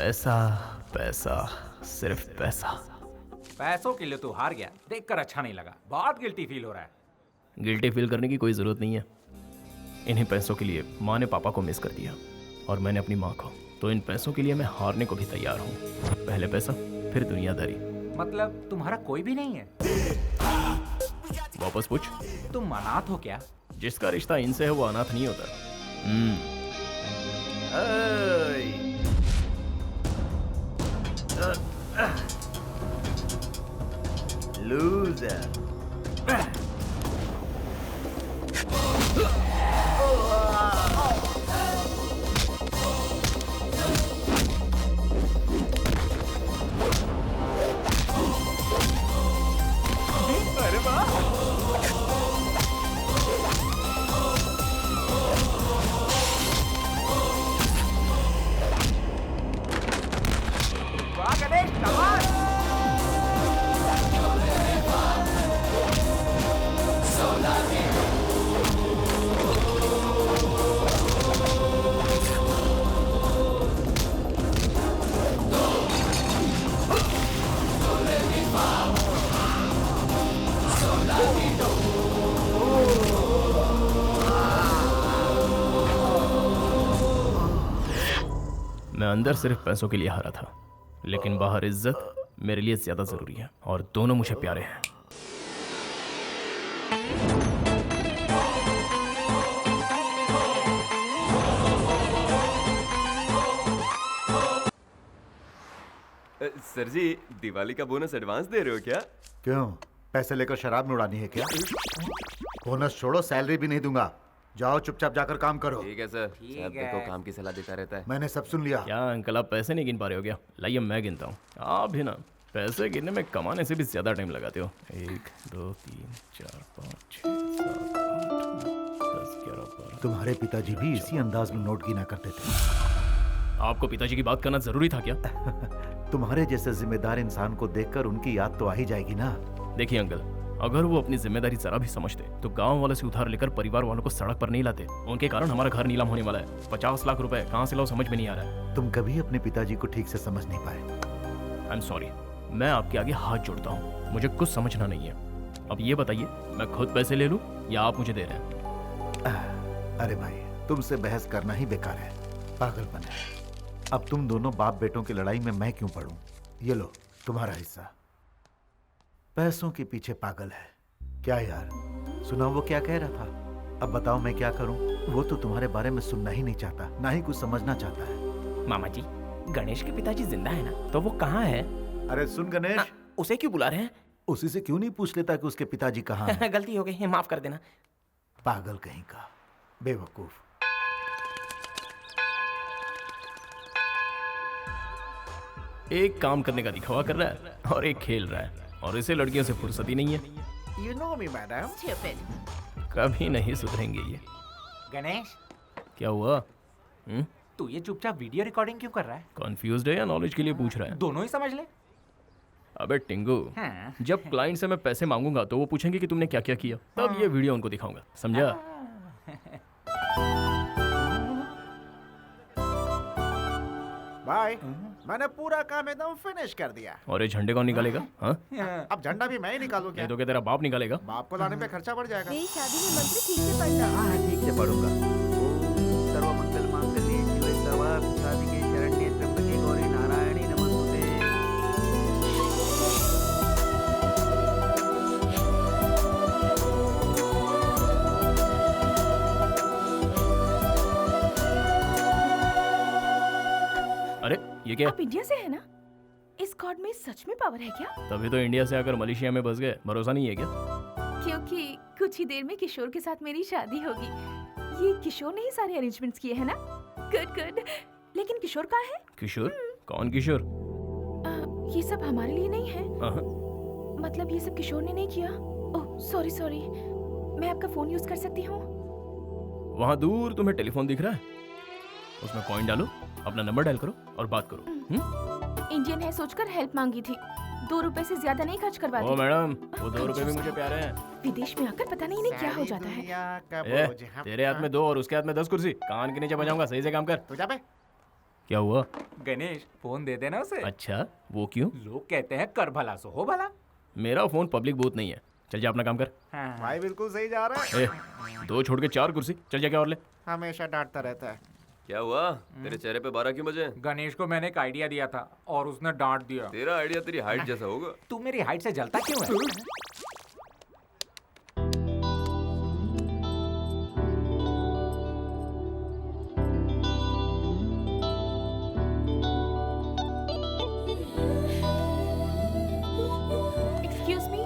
पैसा पैसा सिर्फ पैसा। पैसों के लिए तू हार गया, देखकर अच्छा नहीं लगा, बहुत गिल्टी फील हो रहा है। गिल्टी फील करने की कोई ज़रूरत नहीं है। इन्हीं पैसों के लिए माँ ने पापा को मिस कर दिया और मैंने अपनी माँ को। तो इन पैसों के लिए मैं हारने को भी तैयार हूँ। पहले पैसा फिर दुनियादारी। मतलब तुम्हारा कोई भी नहीं है? वापस पूछ। तुम अनाथ हो क्या? जिसका रिश्ता इनसे है वो अनाथ नहीं होता। लूजर। अरे वाह! वाह गणेश, कमाल! मैं अंदर सिर्फ पैसों के लिए हारा था, लेकिन बाहर इज्जत मेरे लिए ज्यादा जरूरी है और दोनों मुझे प्यारे हैं। सर जी, दिवाली का बोनस एडवांस दे रहे हो क्या? क्यों, पैसे लेकर शराब में उड़ानी है क्या? बोनस छोड़ो, सैलरी भी नहीं दूंगा। जाओ चुपचाप जाकर काम करो। ठीक है सर। साहब देखो काम की सलाह देता रहता है। मैंने सब सुन लिया। क्या अंकल आप पैसे नहीं गिन पा रहे हो क्या? लाइए मैं गिनता हूँ। आप भी ना पैसे गिनने में कमाने से भी ज्यादा टाइम लगाते हो। 1 2 3 4 5 6 7 8 9 10 11 12। तुम्हारे पिताजी भी इसी अंदाज में नोट गिना करते थे। आपको पिताजी की बात करना जरूरी था क्या? तुम्हारे जैसे जिम्मेदार इंसान को देखकर उनकी याद तो आ ही जाएगी ना। देखिए अंकल, अगर वो अपनी जिम्मेदारी जरा भी समझते तो गांव वालों से उधार लेकर परिवार वालों को सड़क पर नहीं लाते। उनके कारण हमारा घर नीलाम होने वाला है। 50 लाख रुपए कहाँ से लाओ समझ में नहीं आ रहा है। तुम कभी अपने पिताजी को ठीक से समझ नहीं पाए। आई एम सॉरी, मैं आपके आगे हाथ जोड़ता हूँ, मुझे कुछ समझना नहीं है। अब ये बताइए, मैं खुद पैसे ले लूँ या आप मुझे दे रहे हैं? अरे भाई, तुमसे बहस करना ही बेकार है, पागलपन है। अब तुम दोनों बाप बेटों की लड़ाई में मैं क्यों पड़ूं? ये लो तुम्हारा हिस्सा। पैसों के पीछे पागल है क्या यार? सुना वो क्या कह रहा था? अब बताओ मैं क्या करूं? वो तो तुम्हारे बारे में सुनना ही नहीं चाहता, ना ही कुछ समझना चाहता है। मामा जी, गणेश के पिताजी जिंदा है ना? तो वो कहाँ है? अरे सुन गणेश, उसे क्यों बुला रहे हैं? उसी से क्यों नहीं पूछ लेता कि उसके पिताजी कहाँ हैं? गलती हो गई, माफ कर देना। पागल कहीं का, बेवकूफ। एक काम करने का दिखावा कर रहा है और एक खेल रहा है, और इसे लड़कियों से फुर्सत ही नहीं है। You know me, madam. कभी नहीं सुधरेंगे ये। गणेश, क्या हुआ? तू ये चुपचाप वीडियो रिकॉर्डिंग क्यों कर रहा है? कंफ्यूज्ड है या नॉलेज के लिए पूछ रहा है? दोनों ही समझ ले। अबे टिंगू, हाँ। जब क्लाइंट से मैं पैसे मांगूंगा तो वो पूछेंगे कि तुमने क्या क्या किया, तब ये वीडियो उनको दिखाऊंगा, समझा? बाय। मैंने पूरा काम एकदम फिनिश कर दिया। और ये झंडे कौन निकालेगा? हाँ, अब झंडा भी मैं ही निकालूं क्या? ये तो क्या तेरा बाप निकालेगा? बाप को लाने पे खर्चा बढ़ जाएगा। मेरी शादी में मंत्र ठीक से पढ़ना। हाँ ठीक से पढ़ूंगा। ओम सर्वमंगल मांगल्ये शिवे सर्वार्थ साधिके शरण्ये त्र्यंबके गौरी नारायणी नमोस्तुते। अरे ये क्या? आप इंडिया से है ना? इस गॉड में सच में पावर है क्या? तभी तो इंडिया से आकर मलेशिया में बस गए, भरोसा नहीं है क्या? क्योंकि कुछ ही देर में किशोर के साथ मेरी शादी होगी। ये किशोर ने ही सारे अरेंजमेंट्स किए हैं ना? Good good. लेकिन किशोर कहाँ है? किशोर? कौन किशोर? ये सब हमारे लिए नहीं है। हाँ। मतलब ये सब किशोर ने नहीं किया। Oh sorry sorry. मैं आपका फोन यूज कर सकती हूँ? वहाँ दूर तुम्हें टेलीफोन दिख रहा है, उसमें कॉइन डालो, अपना नंबर डायल करो और बात करो। इंडियन है सोचकर हेल्प मांगी थी। 2 रुपए से ज्यादा नहीं खर्च करवाती। ओ मैडम, वो 2 रुपए भी मुझे प्यारे हैं। विदेश में आकर पता नहीं इन्हें क्या हो जाता है। ए, तेरे हाथ में 2 और उसके हाथ में 10 कुर्सी, कान के नीचे बजाऊंगा, सही से काम कर। तू जा बे। क्या हुआ? गणेश फोन दे देना उसे। अच्छा, वो क्यों? लोग कहते हैं कर भला सो हो भला। मेरा फोन पब्लिक बूथ नहीं है। चल जा अपना काम कर। हाँ। भाई बिल्कुल सही जा रहा है। ए, 2 छोड़ के 4 कुर्सी। चल जा, क्या और ले। हमेशा डांटता रहता है। क्या हुआ? तेरे चेहरे पे 12 क्यों बजे? गणेश को मैंने एक आइडिया दिया था और उसने डांट दिया। तेरा आइडिया तेरी हाइट जैसा होगा। तू मेरी हाइट से जलता क्यों है? Excuse me,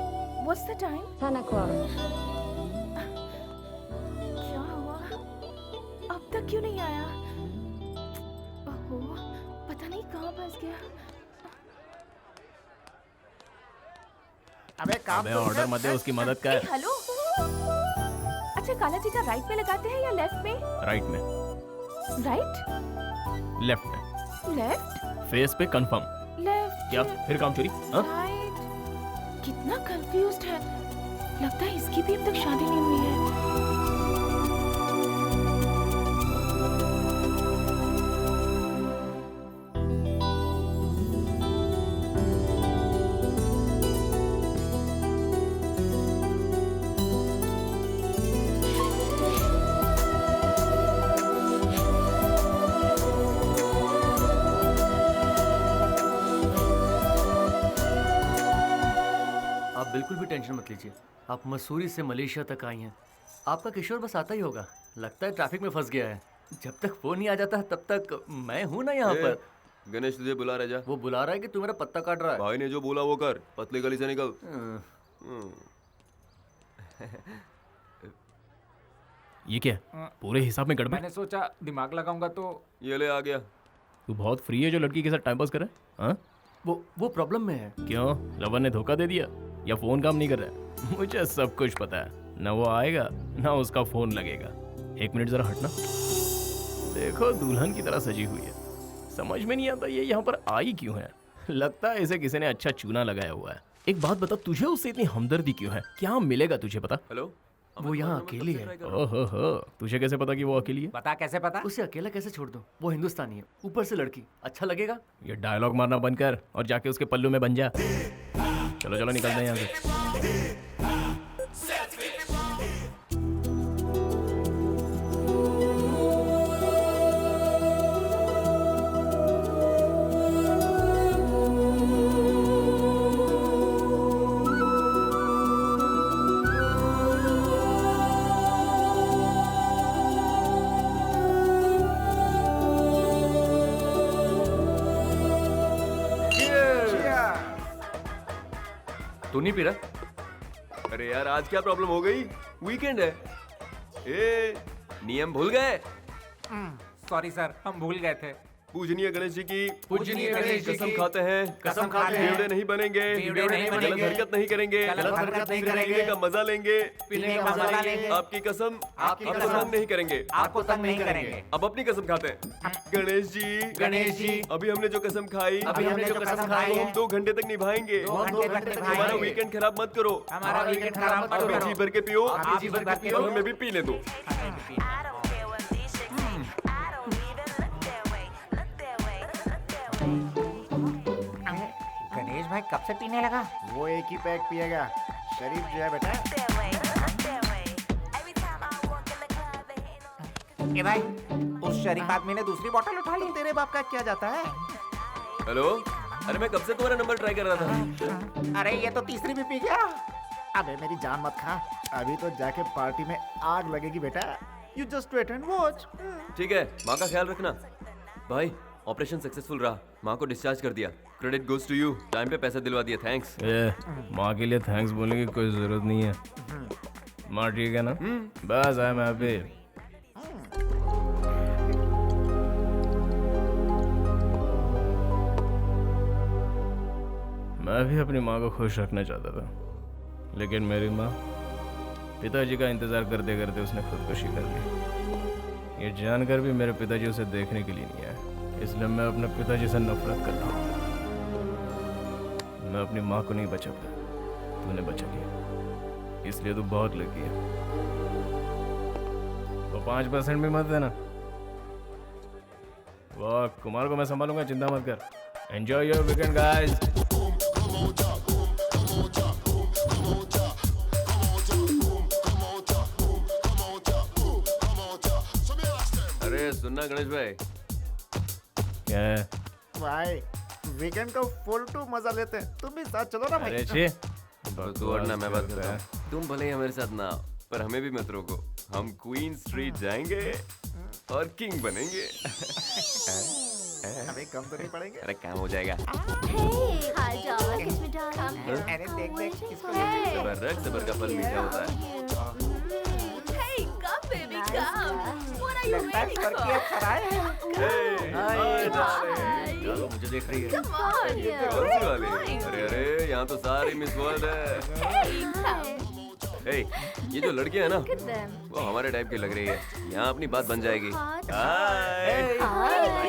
what's the time? 10 o'clock. क्या हुआ? अब तक क्यों नहीं आया? ओहो, पता नहीं कहाँ फंस गया। अबे काम अबे तो ऑर्डर कर। मत दे, उसकी मदद कर। हेलो। अच्छा, काला टीका राइट में लगाते हैं या लेफ्ट में? राइट में, राइट, लेफ्ट में, लेफ्ट, फेस पे कंफर्म। लेफ्ट। क्या फिर काम चोरी? हाँ? राइट। कितना कंफ्यूज्ड है। लगता है इसकी भी अब तक शादी नहीं हुई है। आप बिल्कुल भी टेंशन मत लीजिए। आप मसूरी से मलेशिया तक आई हैं। आपका किशोर बस आता ही होगा। लगता है ट्रैफिक में फंस गया है। जब तक फोन नहीं आ जाता तब तक मैं हूं ना यहाँ पर। गणेश तुझे बुला रहा है, जा। वो बुला रहा है कि तू मेरा पत्ता काट रहा है। भाई ने जो बोला वो कर, पतली गली से निकल। ये क्या? पूरे हिसाब में गड़बड़। मैंने सोचा दिमाग लगाऊंगा तो। ये ले आ गया। तू बहुत फ्री है जो लड़की के साथ टाइम पास कर रहा है? हाँ? वो प्रॉब्लम में है। क्यों? लवर ने धोखा दे दिया या फोन काम नहीं कर रहा है? मुझे सब कुछ पता है। ना वो आएगा ना उसका फोन लगेगा। 1 मिनट जरा हटना। देखो, दुल्हन की तरह सजी हुई है। समझ में नहीं आता ये यहाँ पर आई क्यों है। लगता है इसे किसी ने अच्छा चूना लगाया हुआ है। एक बात बता, तुझे उससे इतनी हमदर्दी क्यों है? क्या मिलेगा तुझे पता? हेलो, वो यहाँ अकेली है। ओहो, तुझे कैसे पता कि वो अकेली है? बता कैसे पता? उसे अकेला कैसे छोड़ दूं? वो हिंदुस्तानी है, ऊपर से लड़की। अच्छा लगेगा? ये डायलॉग मारना बंद कर और जाके उसके पल्लू में बन जा। चलो चलो, निकलते हैं यहाँ से। तू नहीं पी रहा? अरे यार आज क्या प्रॉब्लम हो गई? वीकेंड है। ए, नियम भूल गए? सॉरी सर, हम भूल गए थे। पूजनीय गणेश जी की पूजनीय गणेश जी कसम की खाते हैं, कसम खाते हैं, बेवड़े नहीं बनेंगे, बेवड़े नहीं गलत बनेंगे, हरकत नहीं करेंगे, गलत हरकत नहीं पीने करेंगे, का मजा लेंगे, पीने का मजा लेंगे, आपकी कसम आपकी आपको कसम, तंग नहीं करेंगे। आपको तंग नहीं करेंगे। अब अपनी कसम खाते हैं। गणेश जी, अभी हमने जो कसम खाई, अभी हमने जो कसम खाई वो है, हम 2 घंटे तक निभाएंगे। 2 घंटे तक हमारा निभाएंगे। वीकेंड खराब मत करो। हमारा वीकेंड खराब मत आप भी करो। जी भर के पियो, आप भी जी भर के पियो। और हमें भी पीने दो। गणेश भाई कब से पीने लगा? वो एक ही पैक पिएगा। शरीफ जो है बेटा। ए भाई, उस शरीफ आदमी ने दूसरी बोतल उठा ली। तेरे बाप का क्या जाता है? हेलो, अरे मैं कब से तुम्हारा नंबर ट्राई कर रहा था। अरे ये तो तीसरी भी पी गया। अबे मेरी जान मत खा। अभी तो जाके पार्टी में आग लगेगी बेटा। You just wait and watch. ठीक है, माँ का ख्याल रखना। भाई, ऑपरेशन सक्सेसफुल रहा, माँ को डिस्चार्ज कर दिया। Credit goes to you, time पे पैसा दिलवा दिया, थैंक्स। माँ के लिए थैंक्स बोलने की कोई जरूरत नहीं है। माँ ठीक है ना? बस आई एम हैप्पी। मैं भी अपनी माँ को खुश रखना चाहता था, लेकिन मेरी माँ, पिताजी का इंतजार करते करते उसने खुदकुशी कर ली। ये जानकर भी मेरे पिताजी उसे देखने के लिए नहीं आए, इसलिए मैं अपने पिताजी से नफरत कर रहा हूँ। मैं अपनी माँ को नहीं बचा पाया, तूने बचा लिया, इसलिए तू बहुत लकी है। वो 5% भी मत देना, वो कुमार को मैं संभालूंगा, चिंता मत कर। Enjoy your weekend guys. अरे सुनना गणेश भाई, क्या है? भाई वीकेंड को फुल टू मजा लेते हैं, तुम भी साथ चलो ना भाई। अरे छी, तू और ना मैं बात करता हूँ। तुम भले ही हमारे साथ ना आओ, पर हमें भी मत रोको। हम क्वीन स्ट्रीट जाएंगे और किंग बनेंगे। अबे कम तो नहीं पड़ेंगे। अरे काम हो जाएगा। अरे देख देख इसको सबर रख, सबर का फल मीठा होता है। Hey, come baby, come. What are you waiting for? चलो मुझे देख रही है। Come on. कौन सी वाली? अरे अरे यहाँ तो सारी मिस वर्ल्ड है। Hey, come. हे, ये जो लड़की है ना, वो हमारे टाइप की लग रही है। यहाँ अपनी बात बन जाएगी। हाय।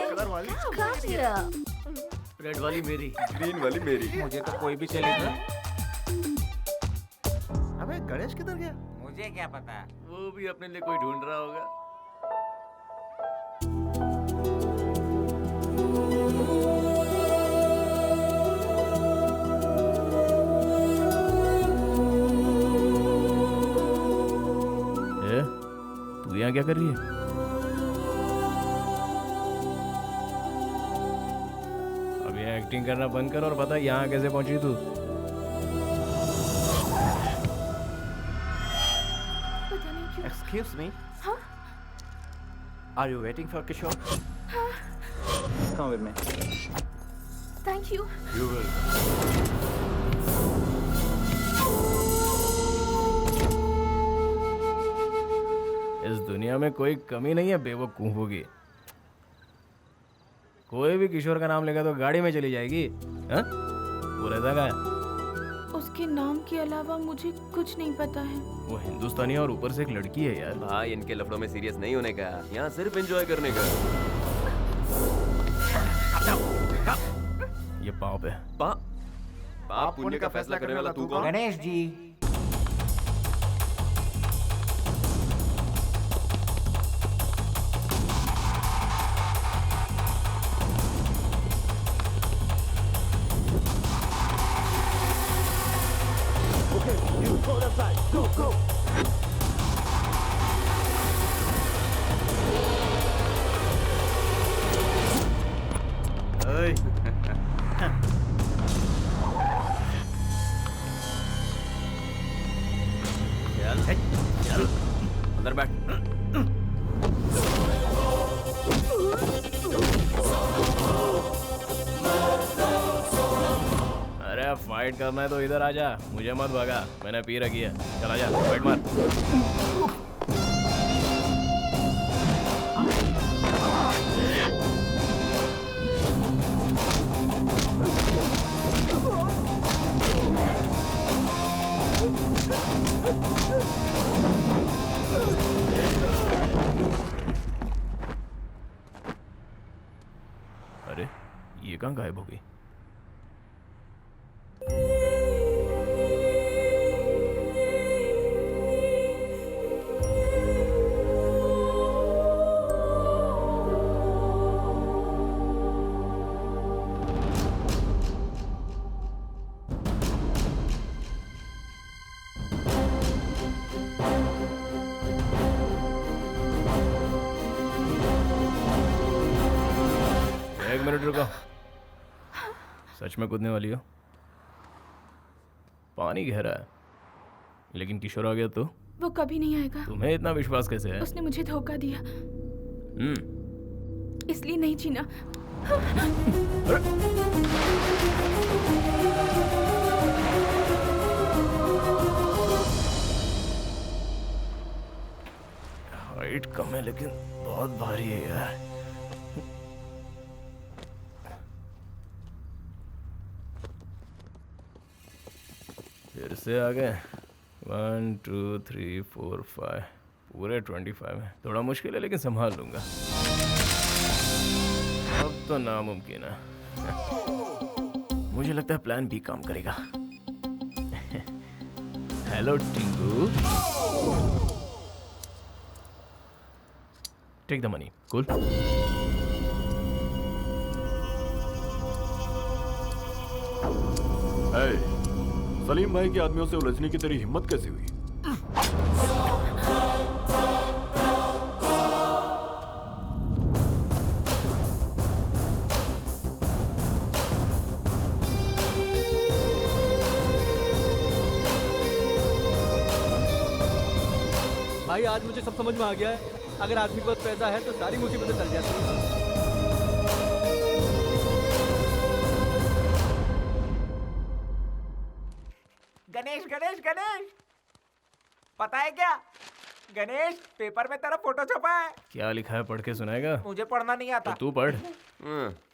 कलर वाली। Come here. रेड वाली मेरी। ग्रीन वाली मेरी। मुझे तो कोई भी चलेगा। अबे गणेश किधर गया? मुझे क्या पता। वो भी अपने लिए कोई ढूंढ रहा होगा। ए, तू यहाँ क्या कर रही है? अब ये एक्टिंग करना बंद कर और बता यहाँ कैसे पहुंची तू? पता नहीं क्यों। Excuse me. Huh? Are you waiting for Kishore? Come with me. Thank you. इस दुनिया में कोई कमी नहीं है बेवकूफों की। कोई भी किशोर का नाम लेगा तो गाड़ी में चली जाएगी। हाँ? वो रहता का है? उसके नाम के अलावा मुझे कुछ नहीं पता है। वो हिंदुस्तानी और ऊपर से एक लड़की है यार। भाई इनके लफड़ों में सीरियस नहीं होने का, यहाँ सिर्फ एंजॉय करने का। ये पाप है। पाप पुण्य का फैसला करने वाला तू कौन? गणेश जी। चल अंदर बैठ। अरे फाइट करना है तो इधर आ जा, मुझे मत भगा, मैंने पी रखी है। चल आजा, फाइट मार। अरे ये कहाँ गायब हो गई? एक मिनट रुको। सच में कूदने वाली हो? पानी गहरा है, लेकिन किशोर आ गया तो? वो कभी नहीं आएगा। तुम्हें इतना विश्वास कैसे है? उसने मुझे धोखा दिया, इसलिए नहीं जीना। हाइट कम है लेकिन बहुत भारी है यार। फिर से आ गए। 1 2 3 4 5 पूरे 25 है। थोड़ा मुश्किल है लेकिन संभाल लूंगा। अब तो नामुमकिन है। मुझे लगता है प्लान बी काम करेगा। Hello Tingu, take the money. Cool. Salim भाई के आदमियों से उलझने की तेरी हिम्मत कैसे हुई? भाई आज मुझे सब समझ में आ गया है। अगर आदमी के पास पैसा है तो सारी मुसीबतें टल जाती हैं। गणेश गणेश गणेश, पता है क्या गणेश, पेपर में तेरा फोटो छपा है। क्या लिखा है पढ़ के सुनाएगा? मुझे पढ़ना नहीं आता। तो तू पढ़।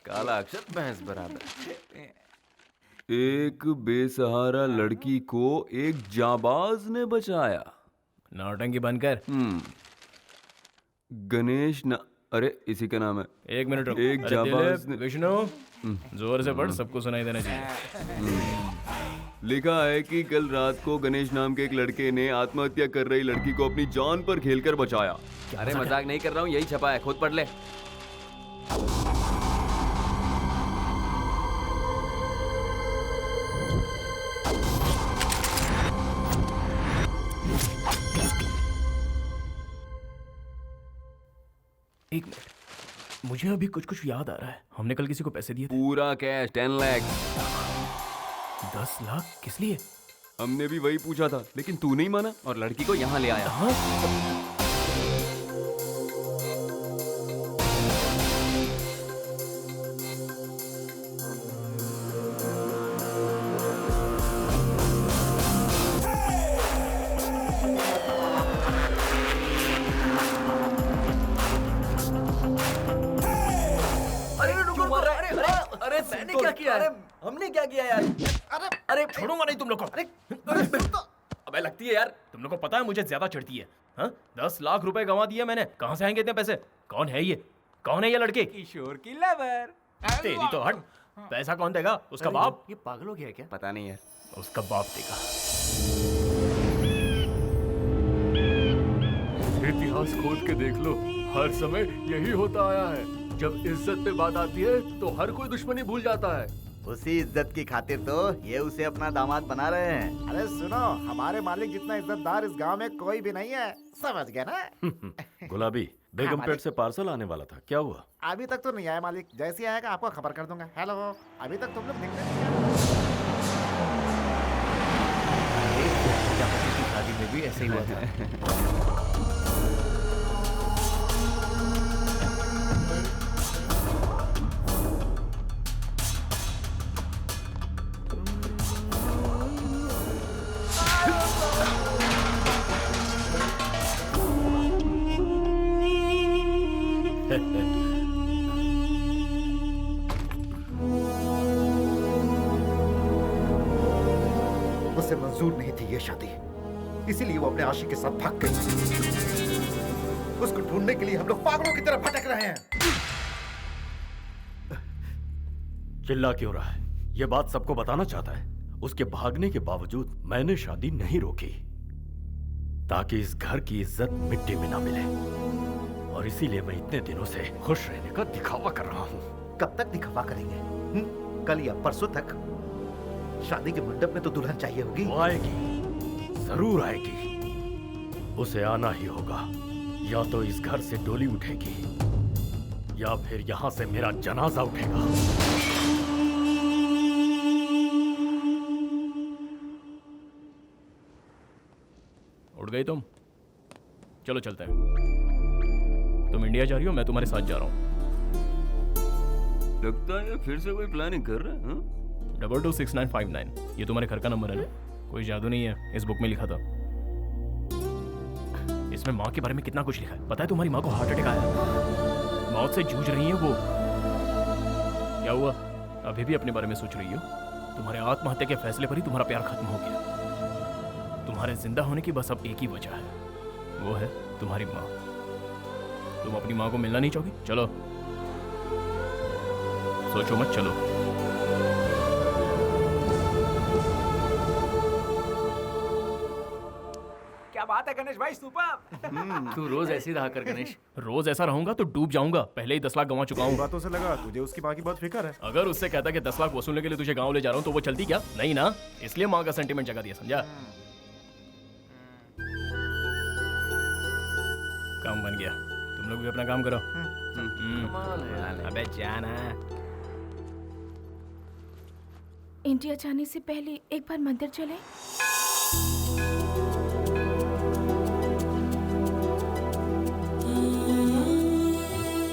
काला अक्षर भैंस बराबर। एक बेसहारा लड़की को एक जाबाज ने बचाया। नौटंकी बंद कर। गणेश न, अरे इसी का नाम है। एक मिनट रुक। एक अरे जाबाज दिलीप, विष्णु जोर से पढ़, सबको सुनाई देना चाहिए। लिखा है कि कल रात को गणेश नाम के एक लड़के ने आत्महत्या कर रही लड़की को अपनी जान पर खेलकर बचाया। अरे मजाक नहीं कर रहा हूँ, यही छपा है, खुद पढ़ ले। एक मिनट, मुझे अभी कुछ कुछ याद आ रहा है। हमने कल किसी को पैसे दिए थे। पूरा कैश 10 लाख। 10 लाख किस लिए? हमने भी वही पूछा था, लेकिन तू नहीं माना और लड़की को यहाँ ले आया। मैंने क्या किया है? हमने क्या किया यार? अरे छोड़ूंगा नहीं तुम लोग को। अबे लगती है यार। तुम लोग को पता है मुझे ज्यादा चढ़ती है। हाँ, 10 लाख रुपए गंवा दिए मैंने। कहाँ से आएंगे इतने पैसे? कौन है ये? कौन है ये लड़के? किशोर की लवर। तेरी तो हट। पैसा कौन देगा? उसका बाप। ये पागल हो गया है क्या? पता नहीं यार। उसका बाप देगा। इतिहास खोद के देख लो, हर समय यही होता आया है। जब इज्जत पे बात आती है तो हर कोई दुश्मनी भूल जाता है। उसी इज्जत की खातिर तो ये उसे अपना दामाद बना रहे हैं। अरे सुनो, हमारे मालिक जितना इज्जतदार इस गांव में कोई भी नहीं है, समझ गया ना? गुलाबी, बेगमपेट से पार्सल आने वाला था, क्या हुआ? अभी तक तो नहीं आया मालिक, जैसे ही आएगा आपको खबर कर दूंगा। हेलो, अभी तक तुम लोग दिख रहे हैं। शादी में भी ऐसे ही हुआ था। उसे मंजूर नहीं थी ये शादी, इसीलिए वो अपने आशिक के साथ भाग गई। उसको ढूंढने के लिए हम लोग पागलों की तरह भटक रहे हैं। चिल्ला क्यों रहा है? ये बात सबको बताना चाहता है। उसके भागने के बावजूद मैंने शादी नहीं रोकी, ताकि इस घर की इज्जत मिट्टी में ना मिले। और इसीलिए मैं इतने दिनों से खुश रहने का दिखावा कर रहा हूँ। कब तक दिखावा करेंगे? कल या परसों तक? शादी के मंडप में तो दुल्हन चाहिए होगी। वो आएगी, जरूर आएगी। उसे आना ही होगा। या तो इस घर से डोली उठेगी या फिर यहाँ से मेरा जनाजा उठेगा। उठ गई तुम? चलो चलते हैं। तुम इंडिया जा रही हो, मैं तुम्हारे साथ जा रहा हूँ। लगता है फिर से कोई प्लानिंग कर रहा है। 226959, ये तुम्हारे घर का नंबर है ना? कोई जादू नहीं है, इस बुक में लिखा था। इसमें माँ के बारे में कितना कुछ लिखा है। पता है तुम्हारी माँ को हार्ट अटैक आया, मौत से जूझ रही है वो। क्या हुआ, अभी भी अपने बारे में सोच रही हो? तुम्हारे आत्महत्या के फैसले पर ही तुम्हारा प्यार खत्म हो गया। तुम्हारे जिंदा होने की बस अब एक ही वजह है, वो है तुम्हारी माँ। तुम अपनी माँ को मिलना नहीं चाहोगी? चलो, सोचो मत, चलो। क्या बात है गणेश भाई, सुपर। तू रोज ऐसे ही रहा कर गणेश। रोज ऐसा रहूंगा तो डूब जाऊंगा, पहले ही 10 लाख गंवा चुका हूँ। बातों से लगा तुझे उसकी माँ की बहुत फिक्र है। अगर उससे कहता कि 10 लाख वसूलने के लिए तुझे गाँव ले जा रहा हूँ तो वो चलती क्या? नहीं ना, इसलिए माँ का सेंटीमेंट जगा दिया, समझा? काम बन गया, तुम लोग भी अपना काम करो। अबे जाना। इंडिया जाने से पहले एक बार मंदिर चले।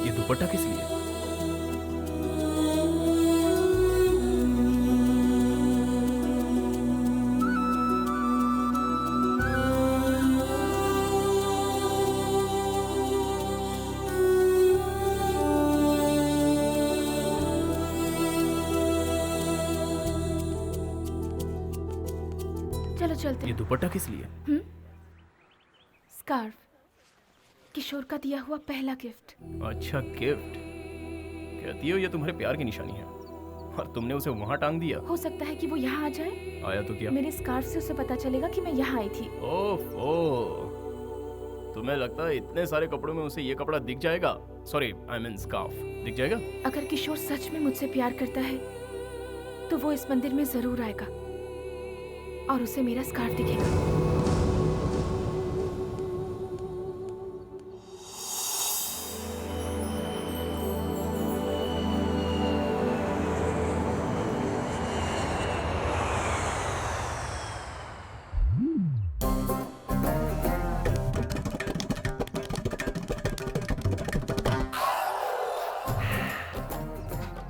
ये दुपट्टा किस लिए? चलो चलते ये हैं। दुपट्टा किस लिए? स्कार्फ, किशोर का दिया हुआ पहला गिफ्ट। अच्छा, गिफ्ट। कहती हो ये तुम्हारे प्यार की निशानी है, और तुमने उसे वहां टांग दिया। हो सकता है कि वो यहाँ आ जाए। आया तो क्या? मेरे स्कार्फ से उसे पता चलेगा कि मैं यहाँ आई थी। ओफो, तुम्हें लगता है इतने सारे कपड़ों में उसे ये कपड़ा दिख जाएगा? सॉरी, आई मीन स्कार्फ दिख जाएगा? अगर किशोर सच में मुझसे प्यार करता है तो वो इस मंदिर में जरूर आएगा और उसे मेरा स्कार्फ दिखेगा।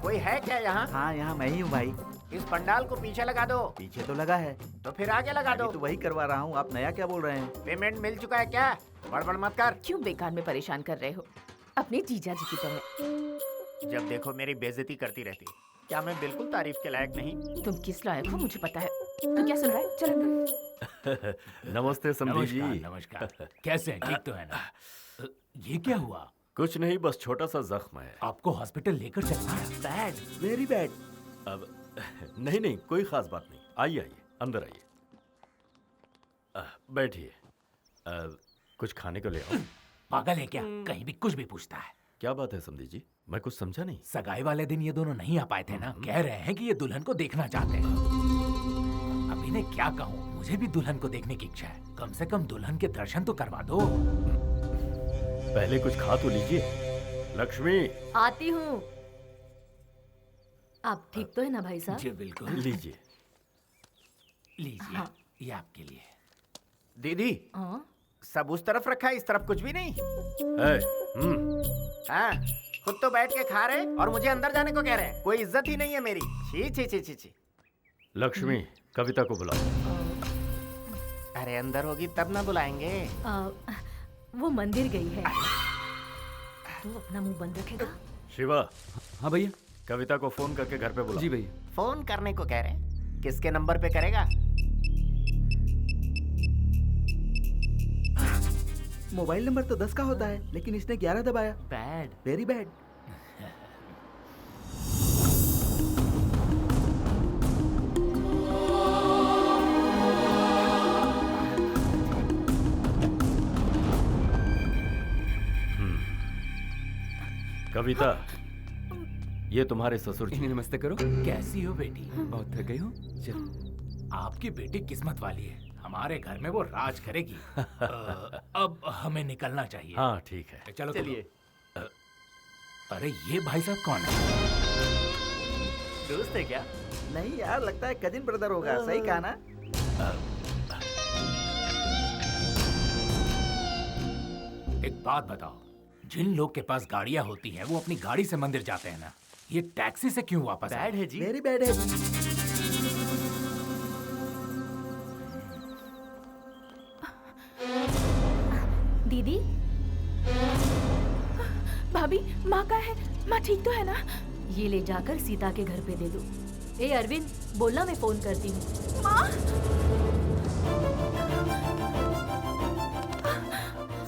कोई है क्या यहाँ? हाँ यहाँ मैं ही हूँ भाई। इस पंडाल को पीछे लगा दो। पीछे तो लगा है। तो फिर आगे लगा दो। अभी तो वही करवा रहा हूँ, आप नया क्या बोल रहे हैं? पेमेंट मिल चुका है क्या? बड़बड़ मत कर। क्यों बेकार में परेशान कर रहे हो? अपने जीजा जी की तरह। जब देखो मेरी बेइज्जती करती रहती। क्या मैं बिल्कुल तारीफ के लायक नहीं? तुम किस लायक हो मुझे पता है। तू क्या सुन रहा है? चल अंदर। नमस्ते समधी जी। नमस्कार। कैसे हैं? ठीक तो है ना? ये क्या हुआ? कुछ नहीं, बस छोटा सा जख्म है। आपको हॉस्पिटल लेकर चलना है। Bad, very bad. अब नहीं नहीं, कोई खास बात नहीं। आइए आइए, अंदर आइए। बैठिए। कुछ खाने को ले आओ। पागल है क्या? कहीं भी कुछ भी पूछता है। क्या बात है समधी जी, मैं कुछ समझा नहीं। सगाई वाले दिन ये दोनों नहीं आ पाए थे ना? कह रहे हैं कि ये दुल्हन को देखना चाहते हैं। अब इन्हें क्या कहूँ, मुझे भी दुल्हन को देखने की इच्छा है। कम से कम दुल्हन के दर्शन तो करवा दो। पहले कुछ खा तो लीजिए। लक्ष्मी, आती हूँ। आप ठीक तो है ना भाई साहब? जी बिल्कुल। लीजिए। लीजिए। हाँ। ये आपके लिए। दीदी, हाँ? सब उस तरफ रखा है, इस तरफ कुछ भी नहीं। हाँ, खुद तो बैठ के खा रहे और मुझे अंदर जाने को कह रहे हैं। कोई इज्जत ही नहीं है मेरी। छी छी छी छी छी। लक्ष्मी, कविता को बुलाओ। अरे अंदर होगी तब ना बुलाएंगे। वो मंदिर गई है। तू अपना मुंह बंद रखेगा? शिवा। हाँ भैया। कविता को फोन करके घर पे बुलाओ। जी भैया। फोन करने को कह रहे हैं? किसके नंबर पे करेगा? मोबाइल नंबर तो 10 का होता है, लेकिन इसने 11 दबाया। Bad, very bad. कविता, ये तुम्हारे ससुर जी। नमस्ते करो। कैसी हो बेटी? बहुत थक गई हो? चल। आपकी बेटी किस्मत वाली है, हमारे घर में वो राज करेगी। अब हमें निकलना चाहिए। हाँ ठीक है, चलो चलिए। अरे ये भाई साहब कौन है? दोस्त है क्या? नहीं यार, लगता है कजिन ब्रदर होगा। सही कहा ना? एक बात बताओ, जिन लोग के पास गाड़ियां होती हैं वो अपनी गाड़ी से मंदिर जाते हैं ना, ये टैक्सी से क्यों वापस आए? बैड है जी। वेरी बैड है। दीदी, भाभी, माँ का है? माँ ठीक तो है ना? ये ले जाकर सीता के घर पे दे दो। ए अरविंद, बोलना मैं फोन करती हूँ। माँ,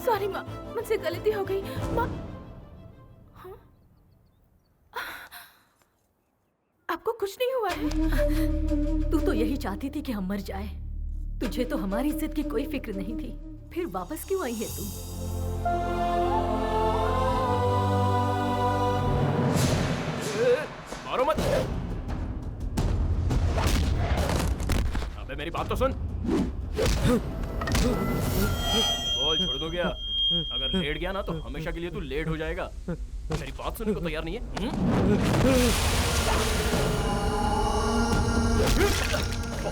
सॉरी माँ, मुझसे गलती हो गई। माँ, हाँ? आपको कुछ नहीं हुआ है? तू तो यही चाहती थी कि हम मर जाए। तुझे तो हमारी इज्जत की कोई फिक्र नहीं थी, फिर वापस क्यों आई है तू? मारो मत। अबे मेरी बात तो सुन। बोल छोड़ दो क्या? अगर लेट गया ना तो हमेशा के लिए तू लेट हो जाएगा। मेरी बात सुनने को तैयार नहीं है?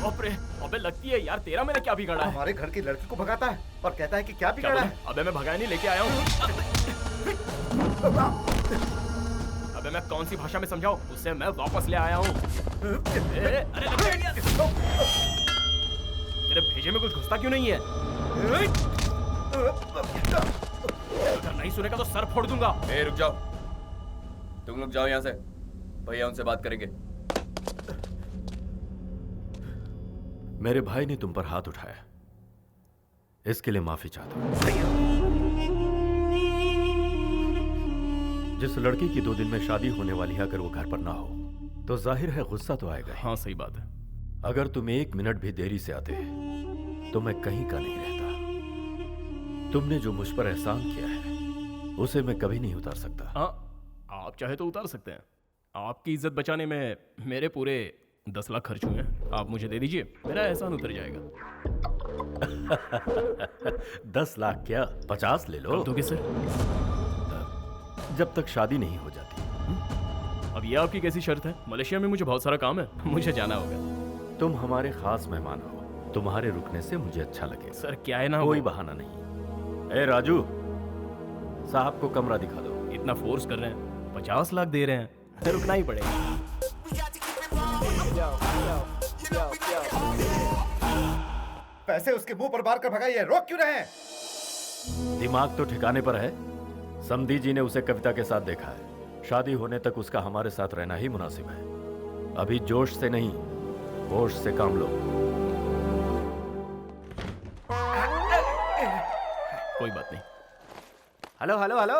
बाप रे, अबे लगती है यार तेरा मैंने क्या बिगाड़ा है? हमारे घर की लड़की को भगाता है और कहता है कि क्या बिगाड़ा है? अबे मैं भगाया नहीं, लेके आया हूँ। अबे मैं कौन सी भाषा में समझाऊं? उससे मैं वापस ले आया हूँ। अरे तेरे भेजे में कुछ घुसता क्यों नहीं है? अगर नहीं सुनेगा तो सर फोड़ दूंगा। रुक जाओ, तुम लोग जाओ यहाँ से, भैया उनसे बात करेंगे। मेरे भाई ने तुम पर हाथ उठाया, इसके लिए माफी चाहता हूं। जिस लड़की की 2 दिन में शादी होने वाली है, अगर वो घर पर ना हो तो जाहिर है गुस्सा तो आएगा। हाँ सही बात है। अगर तुम 1 मिनट भी देरी से आते तो मैं कहीं का नहीं रहता। तुमने जो मुझ पर एहसान किया है उसे मैं कभी नहीं उतार सकता। हाँ, आप चाहे तो उतार सकते हैं। आपकी इज्जत बचाने में मेरे पूरे 10 लाख खर्च हुए हैं। आप मुझे दे दीजिए, मेरा एहसान उतर जाएगा। 10 लाख क्या, 50 ले लो। दोगे सर? जब तक शादी नहीं हो जाती। अब ये आपकी कैसी शर्त है? मलेशिया में मुझे बहुत सारा काम है, मुझे जाना होगा। तुम हमारे खास मेहमान हो, तुम्हारे रुकने से मुझे अच्छा लगे। सर क्या है ना, कोई बहाना नहीं। ए राजू, साहब को कमरा दिखा दो। इतना फोर्स कर रहे हैं, 50 लाख दे रहे हैं, रुकना ही पड़ेगा। पैसे उसके मुंह पर मार कर भगाइए, रोक क्यों रहे हैं? दिमाग तो ठिकाने पर है। समधी जी ने उसे कविता के साथ देखा है। शादी होने तक उसका हमारे साथ रहना ही मुनासिब है। अभी जोश से नहीं, होश से काम लो। कोई बात नहीं। Hello hello hello.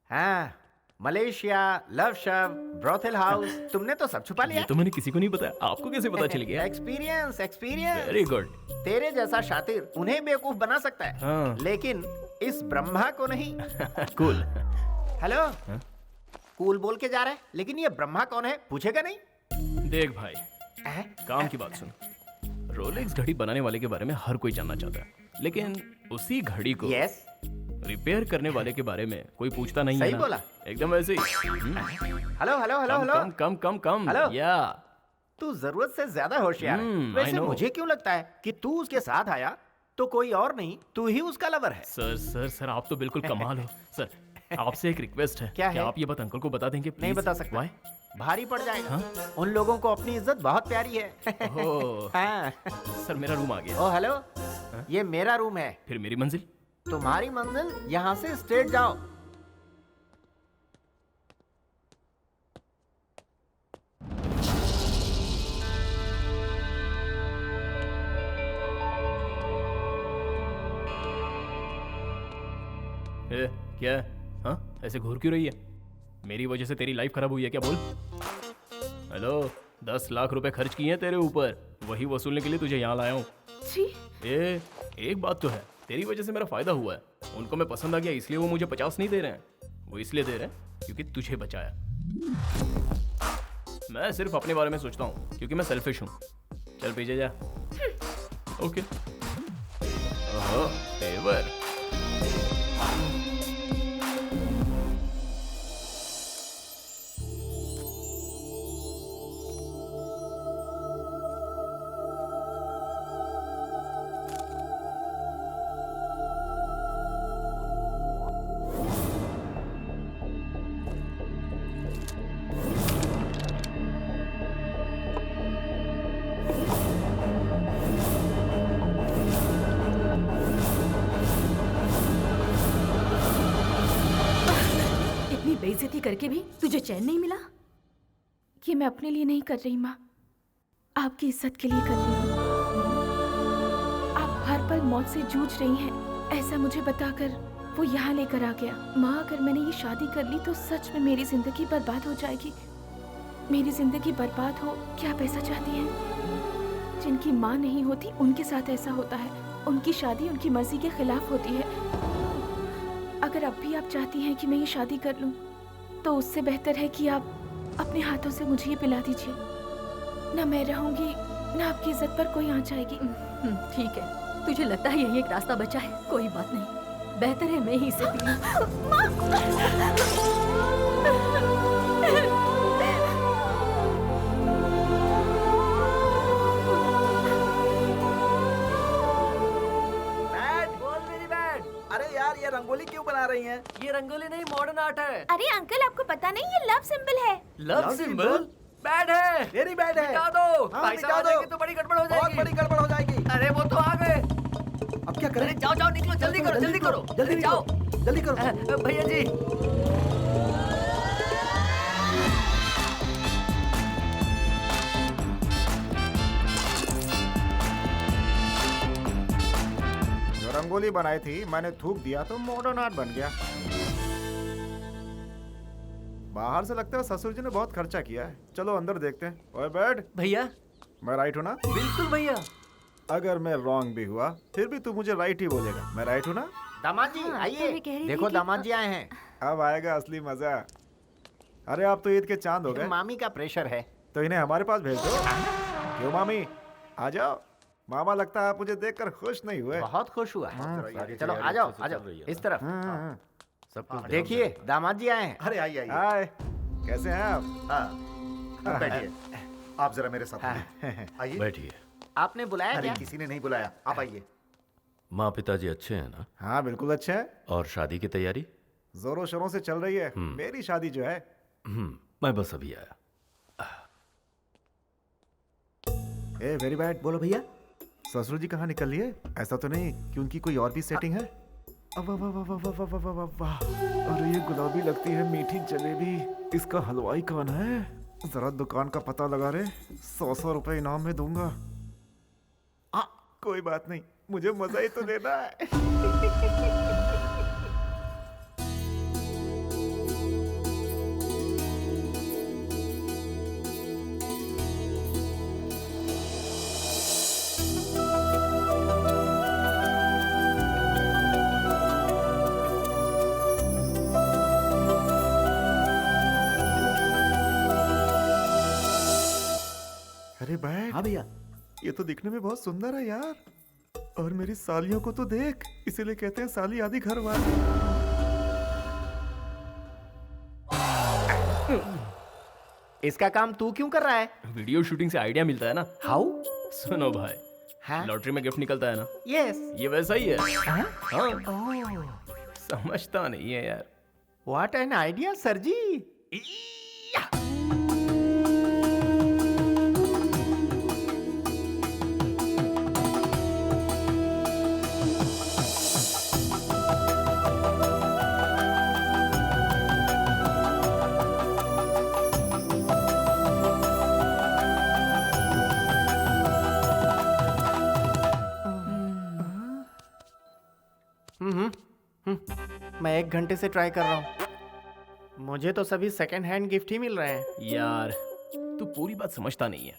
हाँ, मलेशिया, लव शव, ब्रोथल हाउस, तुमने तो सब छुपा लिया। ये तो मैंने किसी को नहीं बताया, आपको कैसे पता चल गया? Experience experience. Very good. तेरे जैसा शातिर उन्हें बेवकूफ बना सकता है, हाँ। लेकिन इस ब्रह्मा को नहीं। कूल। हेलो, कूल बोल के जा रहा है, लेकिन ये ब्रह्मा कौन है पूछेगा नहीं? देख भाई, काम की बात सुन। रोलेक्स घड़ी बनाने वाले के बारे में हर कोई जानना चाहता है, लेकिन उसी घड़ी को रिपेयर करने वाले के बारे में कोई पूछता नहीं है। सही बोला। एकदम ऐसे ही। Hello hello hello hello. Come come come. Hello. या तू जरूरत से ज्यादा होशियार है। वैसे मुझे क्यों लगता है कि तू उसके साथ आया तो कोई और नहीं, तू ही उसका लवर है। सर सर सर, आप तो बिल्कुल कमाल हो। सर आपसे एक रिक्वेस्ट है। क्या है? आप ये बात अंकल को बता देंगे प्लीज? नहीं बता सकता। Why? भारी पड़ जाएगा। उन लोगों को अपनी इज्जत बहुत प्यारी है। हाँ। सर मेरा रूम आ गया। ओ हेलो, ये मेरा रूम है। फिर मेरी मंजिल? तुम्हारी मंजिल यहाँ से स्ट्रेट जाओ। क्या है? हाँ, ऐसे घूर क्यों रही है? मेरी वजह से तेरी लाइफ खराब हुई है क्या? बोल। हेलो, 10 लाख रुपए खर्च किए हैं तेरे ऊपर, वही वसूलने के लिए तुझे यहाँ लाया हूँ। एक बात तो है, तेरी वजह से मेरा फायदा हुआ है। उनको मैं पसंद आ गया, इसलिए वो मुझे 50 नहीं दे रहे हैं। वो इसलिए दे रहे हैं क्योंकि तुझे बचाया। मैं सिर्फ अपने बारे में सोचता हूँ क्योंकि मैं सेल्फिश हूँ। चल पीछे जा। ओके। ओहो, तेवर। बेइज्जती करके भी तुझे चैन नहीं मिला? ये मैं अपने लिए नहीं कर रही माँ, आपकी इज्जत के लिए कर रही हूँ। आप हर पल मौत से जूझ रही हैं, ऐसा मुझे बताकर वो यहाँ लेकर आ गया। माँ, अगर मैंने ये शादी कर ली तो सच में मेरी जिंदगी बर्बाद हो जाएगी। मेरी जिंदगी बर्बाद हो, क्या पैसा चाहती हैं? जिनकी माँ नहीं होती उनके साथ ऐसा होता है। उनकी शादी उनकी मर्जी के खिलाफ होती है। अगर अब भी आप चाहती हैं कि मैं ये शादी कर लूं, तो उससे बेहतर है कि आप अपने हाथों से मुझे ये पिला दीजिए। ना मैं रहूंगी, ना आपकी इज्जत पर कोई आंच आएगी। ठीक है, तुझे लगता है यही एक रास्ता बचा है? कोई बात नहीं, बेहतर है मैं ही इसे पी लूं। अरे यार, ये रंगोली क्यों बना रही हैं? ये रंगोली नहीं, मॉडर्न आर्ट है। अरे अंकल, आपको पता नहीं ये लव सिंबल है। Love symbol? बैड है। वेरी बैड है। मिटा दो। हाँ, भाई साहब आ जाएंगे तो बड़ी गड़बड़ हो जाएगी। बहुत बड़ी गड़बड़ हो जाएगी। अरे वो तो आ गए। अब क्या करें? अरे जाओ जाओ, निकलो, जल्दी करो, जल्दी करो, जल्दी जाओ, जल्दी करो। भैया जी। जो रंगोली बनाई थी मैंने थूक दिया तो मॉडर्न आर्ट बन गया। बाहर से लगता है ससुर जी ने बहुत खर्चा किया है। चलो अंदर देखते हैं। ओए बैठ। भैया, मैं राइट हूँ ना? बिल्कुल भैया। अगर मैं रॉन्ग भी हुआ फिर भी तू मुझे राइट ही बोलेगा। मैं राइट हूँ ना? दामाद जी आइए, देखो दामाद जी आए हैं। अब आएगा असली मजा। अरे आप तो ईद के चांद हो गए। मामी का प्रेशर है तो इन्हें हमारे पास भेज दो। क्यों मामी, आ जाओ। मामा लगता है आप मुझे देखकर खुश नहीं हुए। बहुत खुश हुआ। चलो आ जाओ, आ जाओ इस तरफ। सब कुछ देखिए दामाद जी आए हैं। अरे आइए आइए। हाय, कैसे हैं आप? हाँ, बैठिए। आप जरा मेरे साथ आइए। बैठिए। आपने बुलाया अरे क्या? किसी ने नहीं बुलाया, आप आइए। माँ पिताजी अच्छे हैं ना? हाँ बिल्कुल अच्छे हैं। और शादी की तैयारी? जोरों शोरों से चल रही है। मेरी शादी जो है। मैं बस अभी आया। A very bad. बोलो भैया। ससुर जी कहाँ निकल लिए? ऐसा तो नहीं कि उनकी कोई और भी सेटिंग है? वाह वाह वाह वाह वाह वाह वाह वाह। अरे ये गुलाबी लगती है मीठी जलेबी। इसका हलवाई कौन है? जरा दुकान का पता लगा रे। 100 रुपए इनाम में दूंगा। कोई बात नहीं, मुझे मजा ही तो लेना है। अरे बैठ। हाँ भैया। ये तो दिखने में बहुत सुंदर है यार। और मेरी सालियों को तो देख, इसीलिए कहते हैं साली आदि घर वाली। इसका काम तू क्यों कर रहा है? वीडियो शूटिंग से आइडिया मिलता है ना। हाउ? सुनो भाई, हाँ? लॉटरी में गिफ्ट निकलता है ना। यस। ये वैसा ही है। हाँ? हाँ। समझता नहीं है यार। व्हाट एन आइडिया सर जी। मैं 1 घंटे से ट्राई कर रहा हूँ। मुझे तो सभी सेकंड हैंड गिफ्ट ही मिल रहे हैं। यार तू पूरी बात समझता नहीं है।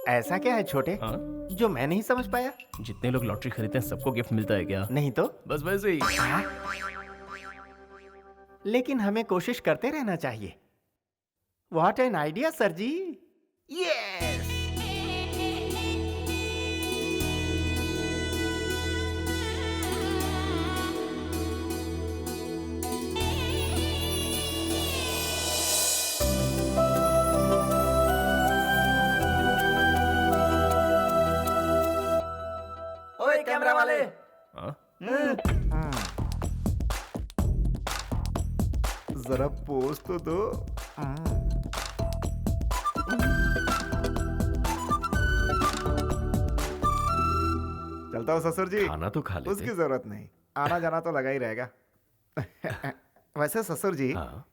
ऐसा क्या है छोटे? हाँ? जो मैं नहीं समझ पाया? जितने लोग लॉटरी खरीदते हैं सबको गिफ्ट मिलता है क्या? नहीं तो? बस वैसे ही। लेकिन हमें कोशिश करते रहना चाहिए। What an idea sir ji. Yes. ओए कैमरा वाले। हाँ? जरा पोज तो दो। चलता हूँ ससुर जी। खाना तो खा लेते। उसकी जरूरत नहीं, आना जाना तो लगा ही रहेगा। वैसे ससुर जी, हाँ?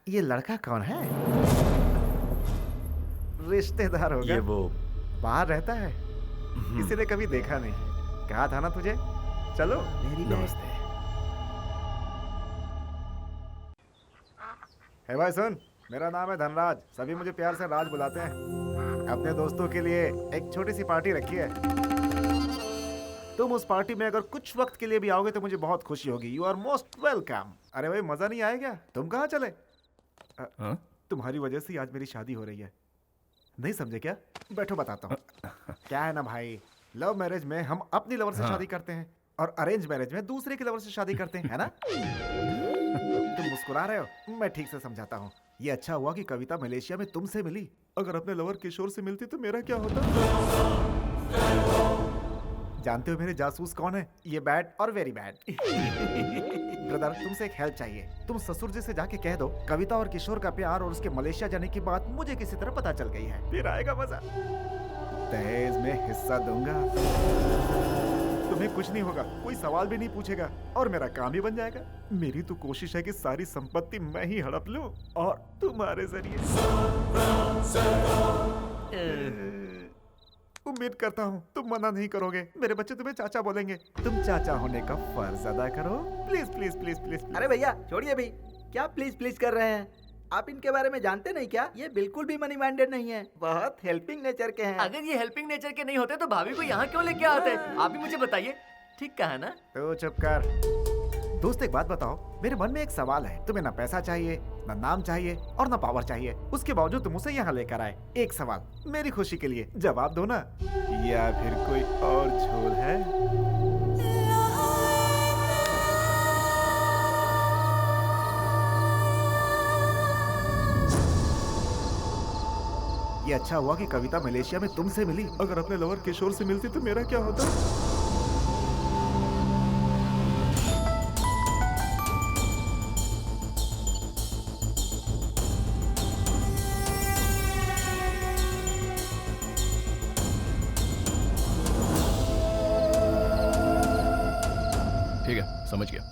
ये लड़का कौन है? रिश्तेदार होगा। ये वो बाहर रहता है, किसी ने कभी देखा नहीं। कहा था ना तुझे। चलो मेरी नमस्ते। है भाई सुन, मेरा नाम है धनराज। सभी मुझे प्यार से राज बुलाते हैं। अपने दोस्तों के लिए एक छोटी सी पार्टी रखी है। तुम उस पार्टी में अगर कुछ वक्त के लिए भी आओगे तो मुझे बहुत खुशी होगी। You are most welcome. अरे भाई मजा नहीं आएगा? तुम कहाँ चले? तुम्हारी वजह से आज मेरी शादी हो रही है, नहीं समझे क्या? बैठो बताता हूँ। क्या है ना भाई, लव मैरिज में हम अपनी लवर से शादी करते हैं और अरेंज मैरिज में दूसरे की लवर से शादी करते हैं, है ना? तुम मुस्कुरा रहे हो, मैं ठीक से समझाता हूँ। ये अच्छा हुआ कि कविता मलेशिया में तुमसे मिली। अगर अपने लवर किशोर से मिलती तो मेरा क्या होता? जानते हो मेरे जासूस कौन है? ये बैड और वेरी बैड। ब्रदर, तुमसे एक हेल्प चाहिए। तुम ससुर जी से जाके कह दो कविता और किशोर का प्यार और उसके मलेशिया जाने की बात मुझे किसी तरह पता चल गई है। फिर आएगा मजा। दहेज में हिस्सा दूंगा, तुम्हें कुछ नहीं होगा, कोई सवाल भी नहीं पूछेगा और मेरा काम ही बन जाएगा। मेरी तो कोशिश है कि सारी संपत्ति मैं ही हड़प लूं और तुम्हारे जरिए। उम्मीद करता हूँ तुम मना नहीं करोगे। मेरे बच्चे तुम्हें चाचा बोलेंगे। तुम चाचा होने का फर्ज अदा करो। Please please please please. अरे भैया छोड़िए भी, क्या प्लीज प्लीज कर रहे हैं? आप इनके बारे में जानते नहीं क्या? ये बिल्कुल भी मनी माइंडेड नहीं है, बहुत हेल्पिंग नेचर के हैं। अगर ये हेल्पिंग नेचर के नहीं होते तो भाभी को यहाँ क्यों लेके आते? आप ही मुझे बताइए, ठीक कहा ना? तो चुप कर। दोस्त एक बात बताओ, मेरे मन में एक सवाल है। तुम्हें ना पैसा चाहिए, ना नाम चाहिए और ना पावर चाहिए, उसके बावजूद तुम उसे यहाँ लेकर आए। एक सवाल मेरी खुशी के लिए जवाब दो ना, या फिर कोई और झोल है? ये अच्छा हुआ कि कविता मलेशिया में तुमसे मिली। अगर अपने लवर किशोर से मिलती तो मेरा क्या होता? ठीक है, समझ गया।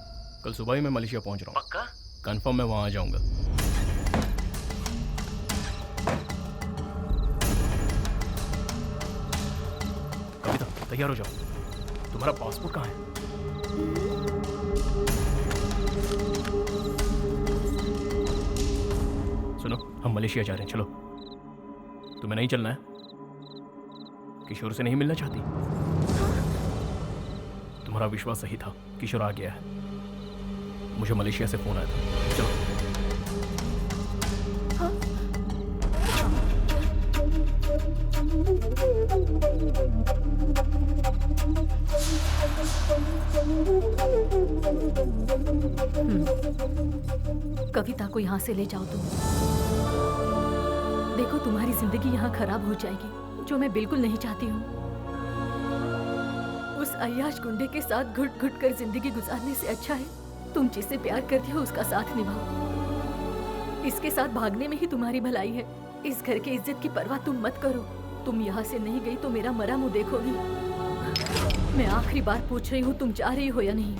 कल सुबह ही मैं मलेशिया पहुंच रहा हूँ। पक्का? कंफर्म मैं वहां आ जाऊंगा। कविता, तैयार हो जाओ। तुम्हारा पासपोर्ट कहाँ है? सुनो, हम मलेशिया जा रहे हैं, चलो। तुम्हें नहीं चलना है? किशोर से नहीं मिलना चाहती? तुम्हारा विश्वास सही था, किशोर आ गया है। मुझे मलेशिया से फोन आया था। चलो। कविता को यहाँ से ले जाओ तुम। देखो तुम्हारी जिंदगी यहाँ खराब हो जाएगी, जो मैं बिल्कुल नहीं चाहती हूँ। उस अय्याश गुंडे के साथ घुट घुट कर जिंदगी गुजारने से अच्छा है तुम जिससे प्यार करती हो उसका साथ निभाओ। इसके साथ भागने में ही तुम्हारी भलाई है। इस घर की इज्जत की परवाह तुम मत करो। तुम यहाँ से नहीं गई तो मेरा मरा मुंह देखोगी। मैं आखिरी बार पूछ रही हूँ, तुम जा रही हो या नहीं?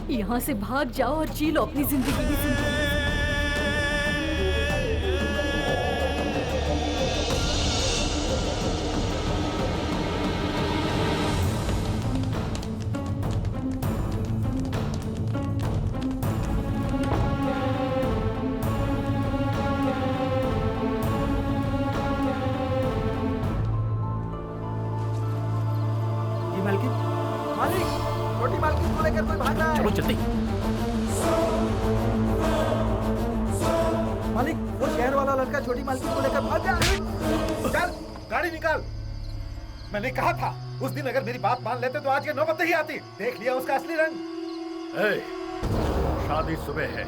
यहाँ से भाग जाओ और जी लो अपनी जिंदगी की जिंदगी। छोटी मालकिन को लेकर कोई भाग रहा है। चलो जल्दी। मालिक, वो शहर वाला लड़का छोटी मालकिन को लेकर भाग गया। चल गाड़ी निकाल। मैंने कहा था उस दिन अगर मेरी बात मान लेते तो आज ये नौबत नहीं आती। देख लिया उसका असली रंग। शादी सुबह है,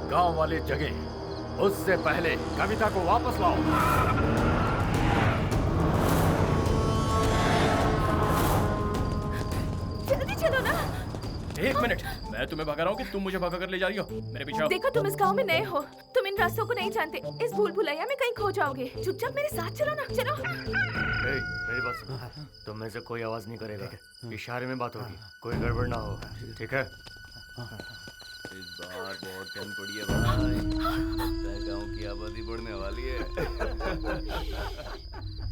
गांव वाले जगह। उससे पहले कविता को वापस लाओ। चलो ना। एक मिनट, मैं तुम्हें भगा रहा हूँ कि तुम मुझे भगा कर ले जा रही हो? मेरे पीछे आओ। देखो तुम इस गांव में नए हो, तुम इन रास्तों को नहीं जानते। इस भूल भुलैया में कहीं खो जाओगे। चुपचाप मेरे साथ चलो ना। चलो। मेरी बात सुनो, तुम में से कोई आवाज नहीं करेगा। इशारे में बात होगी, कोई गड़बड़ ना हो, ठीक है? इस बार बहुत ठंड पड़ी है भाई। गांव की आबादी बढ़ने वाली है।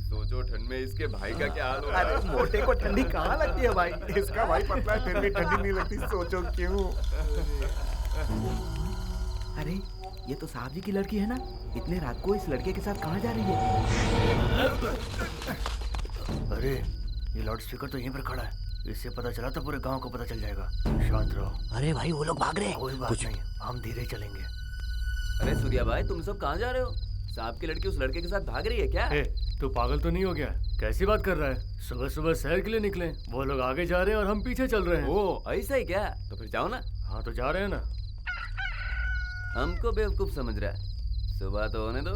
सोचो ठंड में इसके भाई का क्या हाल होगा। अरे मोटे को ठंडी कहाँ लगती है भाई? इसका भाई पतला है फिर भी ठंडी नहीं लगती। सोचो क्यों? अरे ये तो साहब जी की लड़की है ना? इतने रात को इस लड़के के साथ कहाँ जा रही है? अरे ये लाउड स्पीकर तो यहीं पर खड़ा है। इससे पता चला तो पूरे गांव को पता चल जाएगा। शांत रहो। अरे भाई वो लोग भाग रहे हैं। कोई बात नहीं, हम धीरे चलेंगे। अरे सूर्या भाई, तुम सब कहाँ जा रहे हो? साहब की लड़की उस लड़के के साथ भाग रही है क्या? तू पागल तो नहीं हो गया? कैसी बात कर रहा है? सुबह सुबह शहर के लिए निकले, वो लोग आगे जा रहे हैं और हम पीछे चल रहे हैं। ओ ऐसा ही क्या? तो फिर जाओ ना। हाँ तो जा रहे हैं ना। हमको बेवकूफ समझ रहा है? सुबह तो होने दो।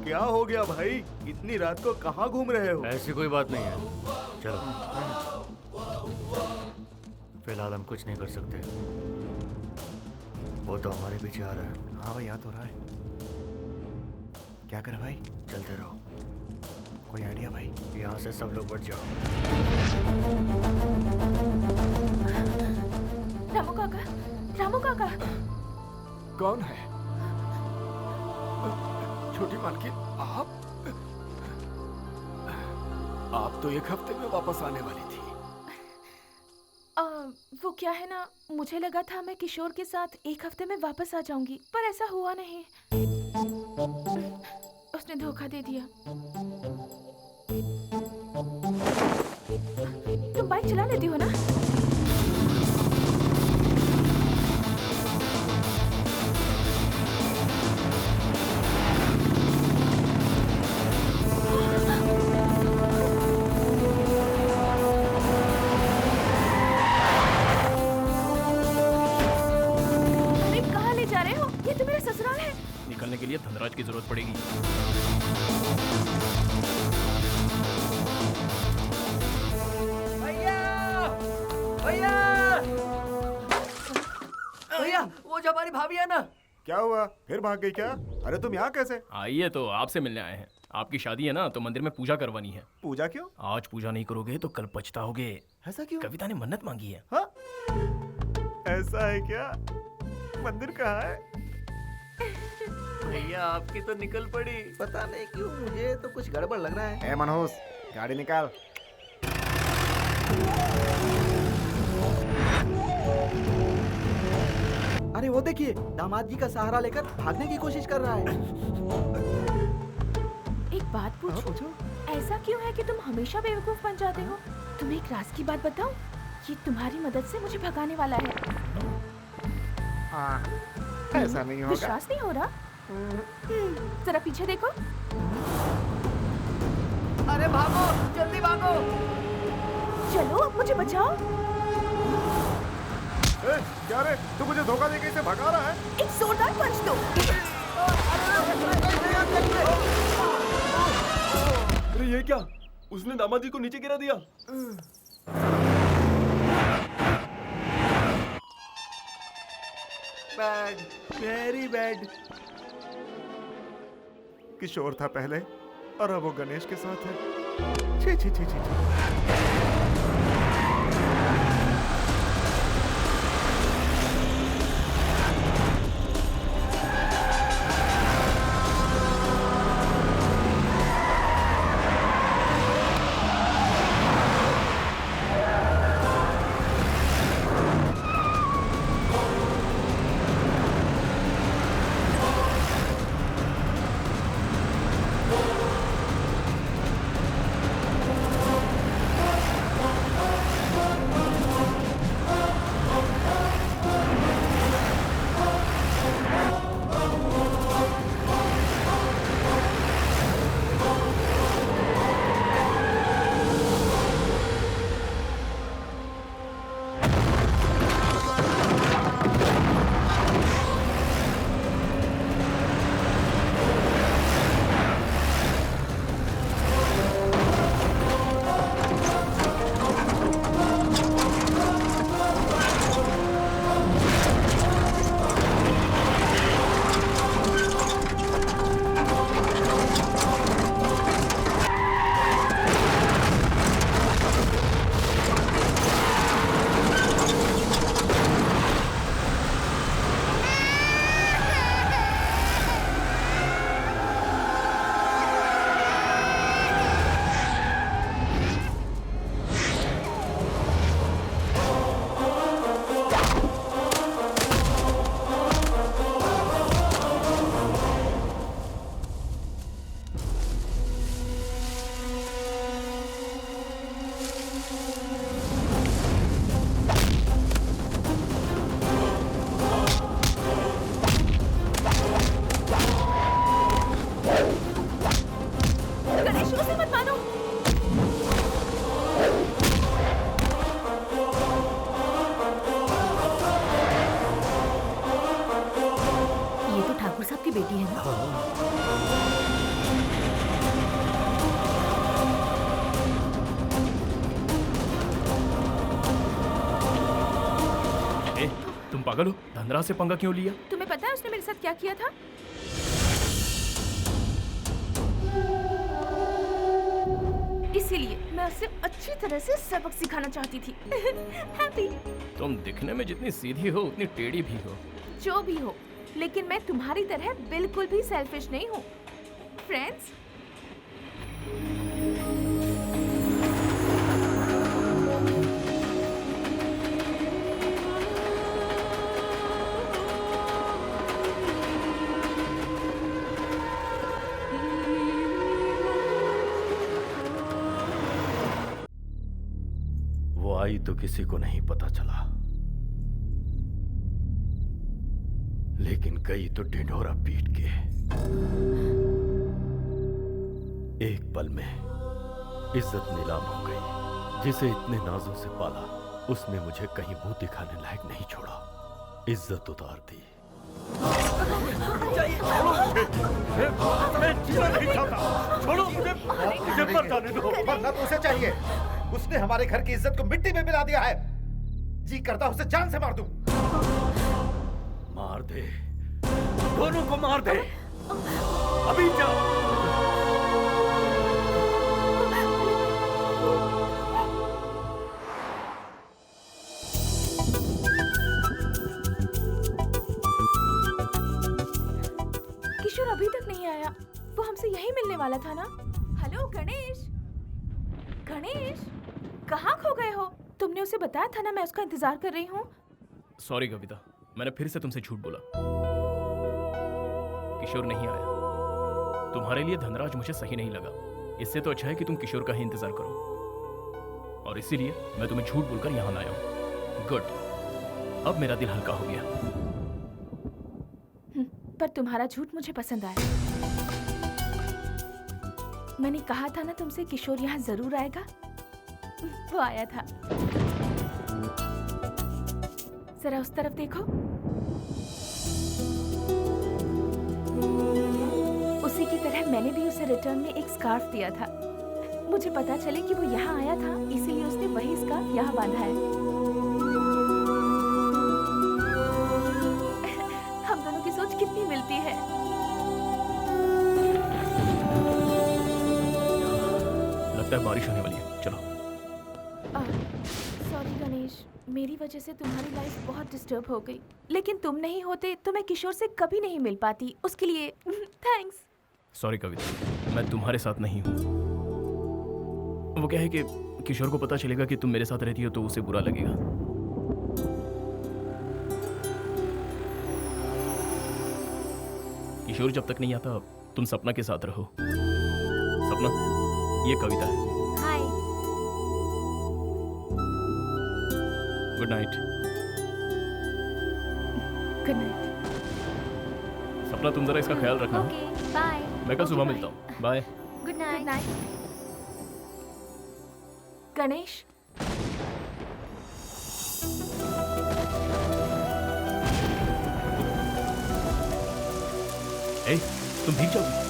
क्या हो गया भाई? इतनी रात को कहाँ घूम रहे हो? ऐसी कोई बात नहीं है, चलो। फिलहाल हम कुछ नहीं कर सकते, वो तो हमारे पीछे आ रहा है। हाँ भाई, आ तो रहा है। क्या करें भाई? चलते रहो। कोई आइडिया भाई? यहाँ से सब लोग बढ़ जाओ। रामू काका, रामू काका। कौन है? छोटी मालकिन, आप तो एक हफ्ते में वापस आने वाली थी। वो क्या है ना, मुझे लगा था मैं किशोर के साथ एक हफ्ते में वापस आ जाऊंगी, पर ऐसा हुआ नहीं। उसने धोखा दे दिया। तुम बाइक चला लेती हो ना? निकलने के लिए धनराज की जरूरत पड़ेगी। भैया, भैया, भैया, वो जो हमारी भाभी है ना। क्या हुआ? फिर भाग गई क्या? अरे तुम यहाँ कैसे? आइए, तो आपसे मिलने आए हैं। आपकी शादी है ना, तो मंदिर में पूजा करवानी है। पूजा क्यों? आज पूजा नहीं करोगे तो कल पछताओगे। ऐसा क्यों? कविता ने मन्नत मांगी है। हाँ? ऐसा है क्या? मंदिर कहाँ है? भैया आपकी तो निकल पड़ी। पता नहीं क्यों मुझे तो कुछ गड़बड़ लग रहा है। मनोज, गाड़ी निकाल। अरे वो देखिए, दामाद जी का सहारा लेकर भागने की कोशिश कर रहा है। एक बात पूछूं? ऐसा क्यों है कि तुम हमेशा बेवकूफ बन जाते हो? तुम्हें एक राज की बात बताऊं? ये तुम्हारी मदद से मुझे भगाने वाला है। हाँ, ऐसा नहीं होगा। विश्वास नहीं हो रहा? जरा पीछे देखो। अरे भागो, जल्दी भागो। चलो, अब मुझे बचाओ। क्या रे? तू मुझे धोखा देके इसे भगा रहा है? एक जोरदार पंच दो। अरे ये क्या? उसने दामाद जी को नीचे गिरा दिया। Bad, very bad. किशोर था पहले और अब वो गणेश के साथ है। छी छी छी छी छी। उसे मत मारो। ये तो ठाकुर साहब की बेटी है ना? ए, तुम पागल हो? धनराज से पंगा क्यों लिया? तुम्हें पता है उसने मेरे साथ क्या किया था? इसीलिए मैं उसे अच्छी तरह से सबक सिखाना चाहती थी। हैप्पी। तुम दिखने में जितनी सीधी हो उतनी टेढ़ी भी हो। जो भी हो, लेकिन मैं तुम्हारी तरह बिल्कुल भी सेल्फिश नहीं हूँ। फ्रेंड्स, वो आई तो किसी को नहीं पता चला, लेकिन गई तो ढिंढोरा पीट के। एक पल में इज्जत नीलाम हो गई। जिसे इतने नाजों से पाला, उसने मुझे कहीं मुंह दिखाने लायक नहीं छोड़ा, इज्जत उतार दी। मैं जीना नहीं चाहता। छोड़ो मुझे, मुझे मर जाने दो। मरना तो उसे चाहिए। उसने हमारे घर की इज्जत को मिट्टी में मिला दिया है। जी करता उसे जान से मार दूं। मार दे, दोनों को मार दे, अभी जाओ। किशोर अभी तक नहीं आया। वो हमसे यही मिलने वाला था ना? हेलो गणेश, गणेश कहाँ खो गए हो? तुमने उसे बताया था ना मैं उसका इंतजार कर रही हूँ। सॉरी कविता, मैंने फिर से तुमसे झूठ बोला। किशोर नहीं आया। तुम्हारे लिए धनराज मुझे सही नहीं लगा। इससे तो अच्छा है कि तुम किशोर का ही इंतजार करो, और इसीलिए मैं तुम्हें झूठ बोलकर यहाँ लाया हूँ। गुड, अब मेरा दिल हल्का हो गया। पर तुम्हारा झूठ मुझे पसंद आया। मैंने कहा था ना तुमसे किशोर यहाँ जरूर आएगा। वो आया था। जरा उस तरफ देखो। उसी की तरह मैंने भी उसे रिटर्न में एक स्कार्फ दिया था। मुझे पता चले कि वो यहाँ आया था, इसीलिए उसने वही स्कार्फ यहाँ बांधा है। हम दोनों की सोच कितनी मिलती है। लगता है बारिश होने वाली है। चलो। सॉरी गणेश, मेरी वजह से तुम्हारी लाइफ बहुत डिस्टर्ब हो गई। लेकिन तुम नहीं होते तो मैं किशोर से कभी नहीं मिल पाती। उसके लिए थैंक्स। सॉरी कविता, मैं तुम्हारे साथ नहीं हूँ। वो क्या है कि किशोर को पता चलेगा कि तुम मेरे साथ रहती हो तो उसे बुरा लगेगा। किशोर जब तक नहीं आता तुम सपना के साथ रहो। सपना, ये कविता है। Hi. Good night. Good night. Sapna, तुम जरा इसका ख्याल रखना। Okay, bye. मैं कल सुबह मिलता हूँ। Bye. Good night. Good night. Ganesh, ए, तुम भीग जाओगी।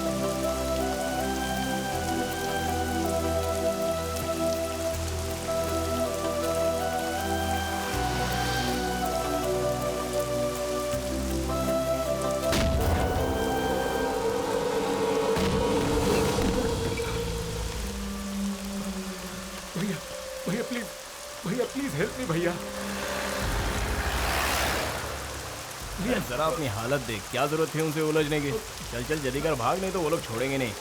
भैया प्लीज हेल्प मी भैया। भैया जरा अपनी हालत देख, क्या जरूरत है उनसे उलझने की। चल चल जल्दी कर, भाग, नहीं तो वो लोग छोड़ेंगे नहीं।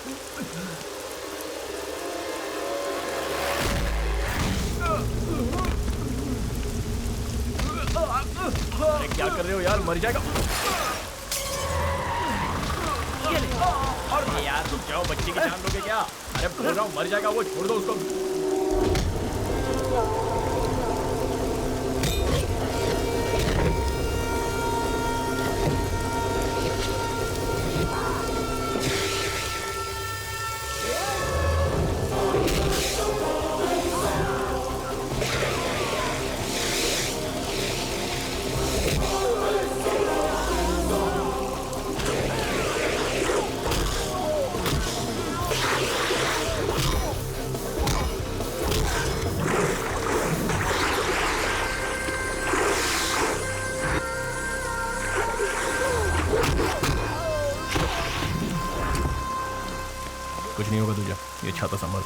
अरे क्या कर रहे हो यार, मर जाएगा। और यार तुम जाओ, बच्चे की जान लोगे क्या? अरे बोल रहा हूँ मर जाएगा वो, छोड़ दो उसको। कुछ नहीं होगा तुझे, ये छाता संभाल।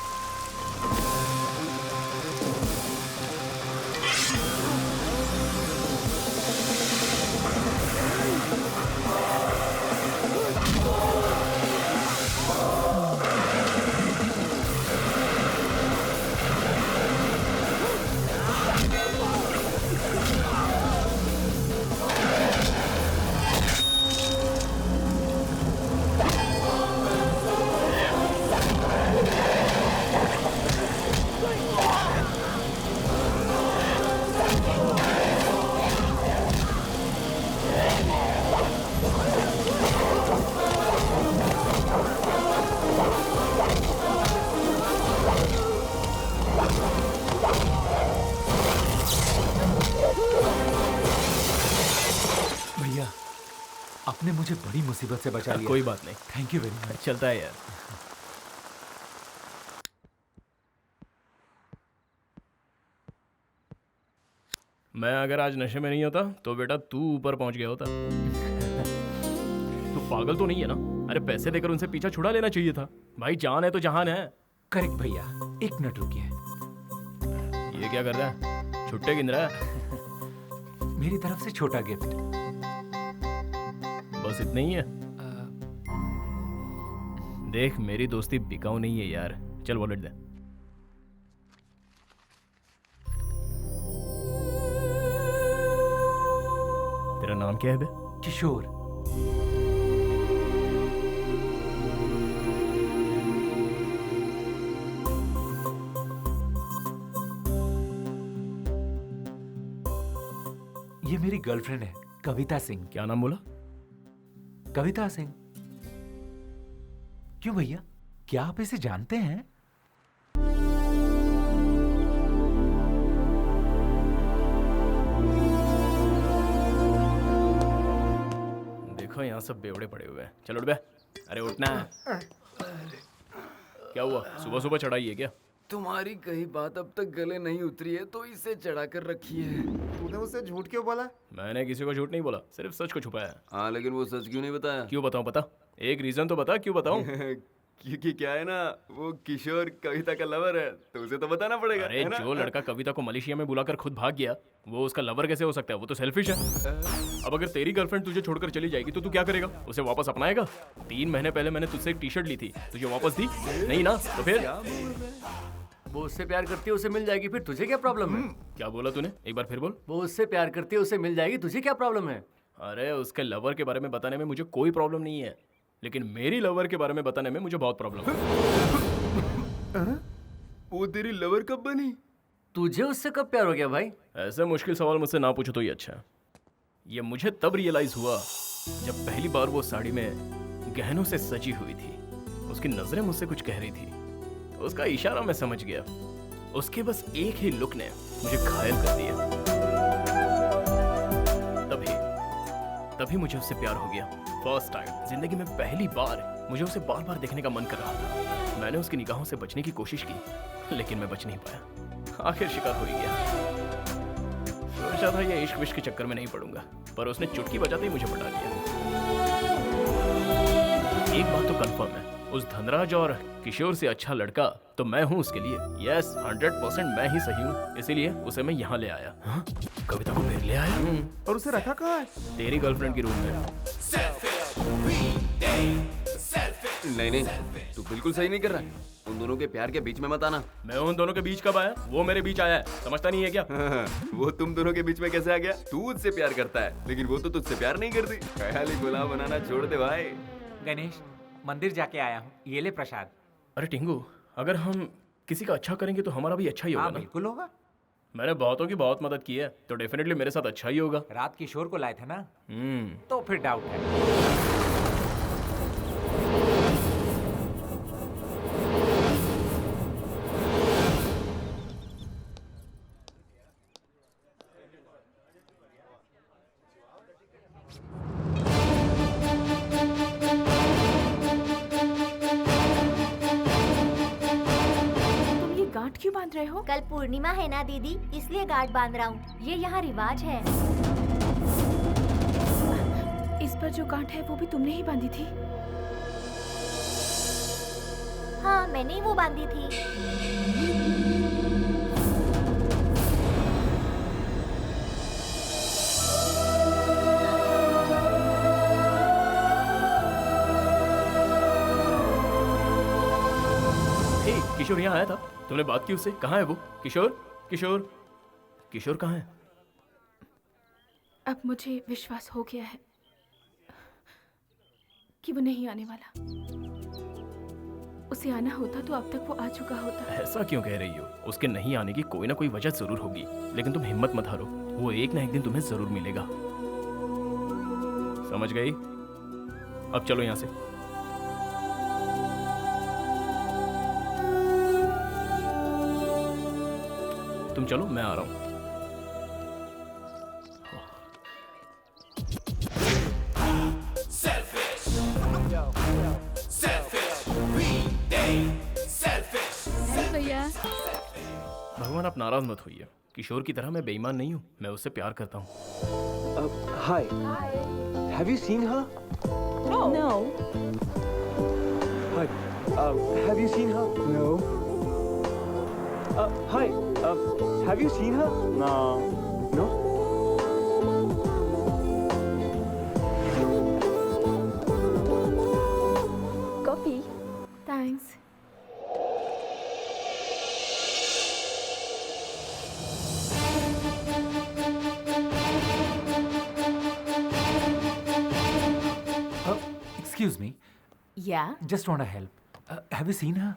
भैया, आपने मुझे बड़ी मुसीबत से बचा लिया। कोई बात नहीं, थैंक यू वेरी मच। चलता है यार। मैं अगर आज नशे में नहीं होता तो बेटा तू ऊपर पहुंच गया होता। तू पागल तो नहीं है ना? अरे पैसे देकर उनसे पीछा छुड़ा लेना चाहिए था। भाई जान है तो जहान है। करेक्ट भैया, एक मिनट रुकिए। ये क्या कर रहा है? छुट्टे गिन रहा है? मेरी तरफ से छोटा गिफ्ट। बस इतना ही है? देख मेरी दोस्ती बिकाऊ नहीं है यार। चल वॉलेट दे। तेरा नाम क्या है बे? किशोर। ये मेरी गर्लफ्रेंड है, कविता सिंह। क्या नाम बोला? कविता सिंह। क्यों भैया, क्या आप इसे जानते हैं? देखो यहाँ सब बेवड़े पड़े हुए हैं। चलो उठ बे। अरे उठना है। क्या हुआ? सुबह सुबह चढ़ाई है क्या? तुम्हारी कही बात अब तक गले नहीं उतरी है तो इसे चढ़ा कर रखी है। तूने उसे झूठ क्यों बोला? मैंने किसी को झूठ नहीं बोला, सिर्फ सच को छुपाया। हाँ लेकिन वो सच क्यों नहीं बताया? क्यों बताऊं? बता, एक रीजन तो बता, क्यों बताऊं? क्योंकि क्या है ना, वो किशोर कविता का लवर है तो उसे तो बताना पड़ेगा। अरे है ना? जो लड़का कविता को मलेशिया में बुलाकर खुद भाग गया वो उसका लवर कैसे हो सकता है? वो तो सेल्फिश है। अब अगर तेरी गर्लफ्रेंड तुझे छोड़कर चली जाएगी तो तू क्या करेगा? उसे वापस अपनाएगा? 3 महीने पहले मैंने तुझसे एक टी शर्ट ली थी, तुझे वापस दी नहीं ना? तो फिर वो उससे प्यार करती है, उसे मिल जाएगी, फिर तुझे क्या प्रॉब्लम है? क्या बोला तूने? एक बार फिर बोल। वो उससे प्यार करती है, उसे मिल जाएगी, तुझे क्या प्रॉब्लम है? अरे उसके लवर के बारे में बताने में मुझे कोई प्रॉब्लम नहीं है, लेकिन मेरी लवर के बारे में बताने में मुझे बहुत प्रॉब्लम है। वो तेरी लवर कब बनी? तुझे उससे कब प्यार हो गया भाई? ऐसे मुश्किल सवाल मुझसे ना पूछो तो ही अच्छा है। ये मुझे तब रियलाइज हुआ जब पहली बार वो साड़ी में गहनों से सजी हुई थी। उसकी नजरें मुझसे कुछ कह रही थी, उसका इशारा मैं समझ गया। उसके बस एक ही लुक ने मुझे घायल कर दिया। तभी मुझे उससे प्यार हो गया। फर्स्ट टाइम जिंदगी में पहली बार मुझे उसे बार बार देखने का मन कर रहा था। मैंने उसकी निगाहों से बचने की कोशिश की, लेकिन मैं बच नहीं पाया। आखिर शिकार हो ही गया। सोचा था ये इश्क विश्क के चक्कर में नहीं पड़ूंगा, पर उसने चुटकी बजाते ही मुझे पटा लिया। एक बात तो कंफर्म है, उस धनराज और किशोर से अच्छा लड़का तो मैं हूँ उसके लिए। यस 100% मैं ही सही हूँ, इसीलिए उसे मैं यहाँ ले आया। हाँ? कविता को फिर ले आया। और उसे रखा कहाँ है? तेरी गर्लफ्रेंड की रूम में। नहीं तू बिल्कुल सही नहीं कर रहा। उन दोनों के प्यार के बीच में मत आना। मैं उन दोनों के बीच कब आया? वो मेरे बीच आया है, समझता नहीं है क्या? वो तुम दोनों के बीच में कैसे आ गया? तू उससे प्यार करता है लेकिन वो तो तुझसे प्यार नहीं करती। ख्याली गुलाम बनाना छोड़ दे भाई। गणेश, मंदिर जाके आया हूँ, ये ले प्रसाद। अरे टिंगू, अगर हम किसी का अच्छा करेंगे तो हमारा भी अच्छा ही होगा हाँ ना? बिल्कुल होगा। मैंने बहुतों की बहुत मदद की है तो डेफिनेटली मेरे साथ अच्छा ही होगा। रात किशोर को लाए थे ना, हम्म। तो फिर डाउट है। गांठ क्यों बांध रहे हो? कल पूर्णिमा है ना दीदी, इसलिए गांठ बांध रहा हूँ। ये यहाँ रिवाज है। इस पर जो गांठ है वो भी तुमने ही बांधी थी। हाँ, मैंने ही वो बांधी थी। हे, किशोर यहाँ आया था? तुमने बात की उससे? कहाँ है वो? किशोर, किशोर, किशोर कहाँ है? अब मुझे विश्वास हो गया है कि वो नहीं आने वाला। उसे आना होता तो अब तक वो आ चुका होता। ऐसा क्यों कह रही हो? उसके नहीं आने की कोई ना कोई वजह जरूर होगी, लेकिन तुम हिम्मत मत हारो, वो एक ना एक दिन तुम्हें जरूर मिलेगा। समझ गई? अब चलो यहाँ से। तुम चलो, मैं आ रहा हूँ। भैया भगवान, आप नाराज मत होइए। किशोर की तरह मैं बेईमान नहीं हूँ, मैं उससे प्यार करता हूँ। Hi. Have you seen her? No. Hi. Have you seen her? No. Hi. Have you seen her? No. No? Coffee. Thanks. Excuse me. Yeah. Just want to help. Have you seen her?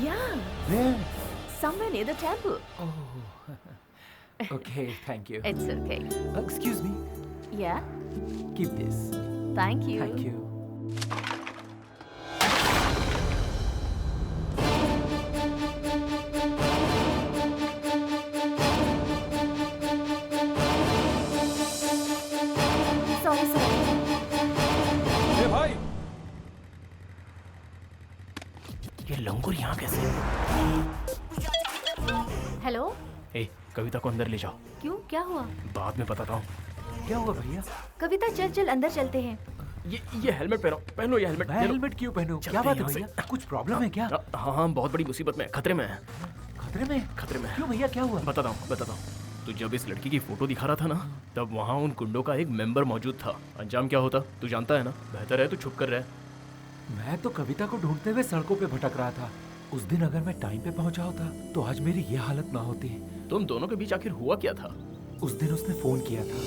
Yeah. Where? Somewhere near the temple. Oh. Okay, thank you. It's okay. Excuse me. Yeah. Keep this. Thank you. Thank you. Sorry, sorry. Hey, भाई. ये लंगूर यहाँ कैसे? Hello, ए, कविता को अंदर ले जाओ। क्यों, क्या हुआ? बाद में बताता हूँ। क्या हुआ भैया? कविता, चल चल अंदर चलते हैं। ये हेलमेट पहनो, पहनो ये हेलमेट। मैं हेलमेट क्यों पहनूं? क्या बात है भैया? कुछ प्रॉब्लम है क्या? हाँ हाँ, बहुत बड़ी मुसीबत में, खतरे में है। खतरे में? खतरे में। क्यों भैया, क्या हुआ? बताता हूँ, बताता हूँ। तू जब इस लड़की की फोटो दिखा रहा था ना, तब वहाँ उन गुंडों का एक मेंबर मौजूद था। अंजाम क्या होता तू जानता है ना? बेहतर है तू छुप कर रहे। मैं तो कविता को ढूंढते हुए सड़कों पे भटक रहा था। उस दिन अगर मैं टाइम पे पहुंचा होता तो आज मेरी ये हालत ना होती। तुम दोनों के बीच आखिर हुआ क्या था? उस दिन उसने फोन किया था।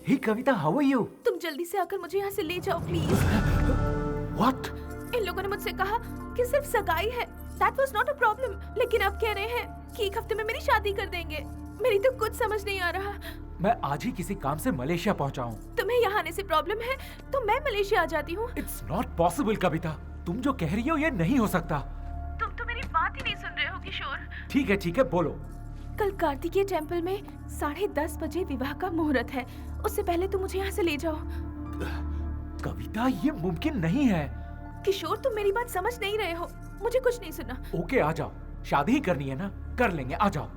हे कविता, हाउ आर यू? तुम जल्दी से आकर मुझे यहाँ से ले जाओ प्लीज। व्हाट? इन लोगों ने मुझसे कहा कि सिर्फ सगाई है। That was not a problem. लेकिन अब कह रहे हैं कि एक हफ्ते में मेरी शादी कर देंगे। मेरी तो कुछ समझ नहीं आ रहा। मैं आज ही किसी काम से मलेशिया पहुंचा हूँ। तुम्हें यहाँ आने से प्रॉब्लम है तो मैं मलेशिया आ जाती हूँ। इट्स नॉट पॉसिबल कविता, तुम जो कह रही हो ये नहीं हो सकता। तुम तो मेरी बात ही नहीं सुन रहे हो किशोर। ठीक है, बोलो। कल कार्तिकेय टेम्पल में 10:30 बजे विवाह का मुहूर्त है। उससे पहले तुम मुझे यहाँ से ले जाओ। कविता, ये मुमकिन नहीं है। किशोर, तुम मेरी बात समझ नहीं रहे हो। मुझे कुछ नहीं सुना। ओके, आ जाओ। शादी ही करनी है ना, कर लेंगे, आ जाओ।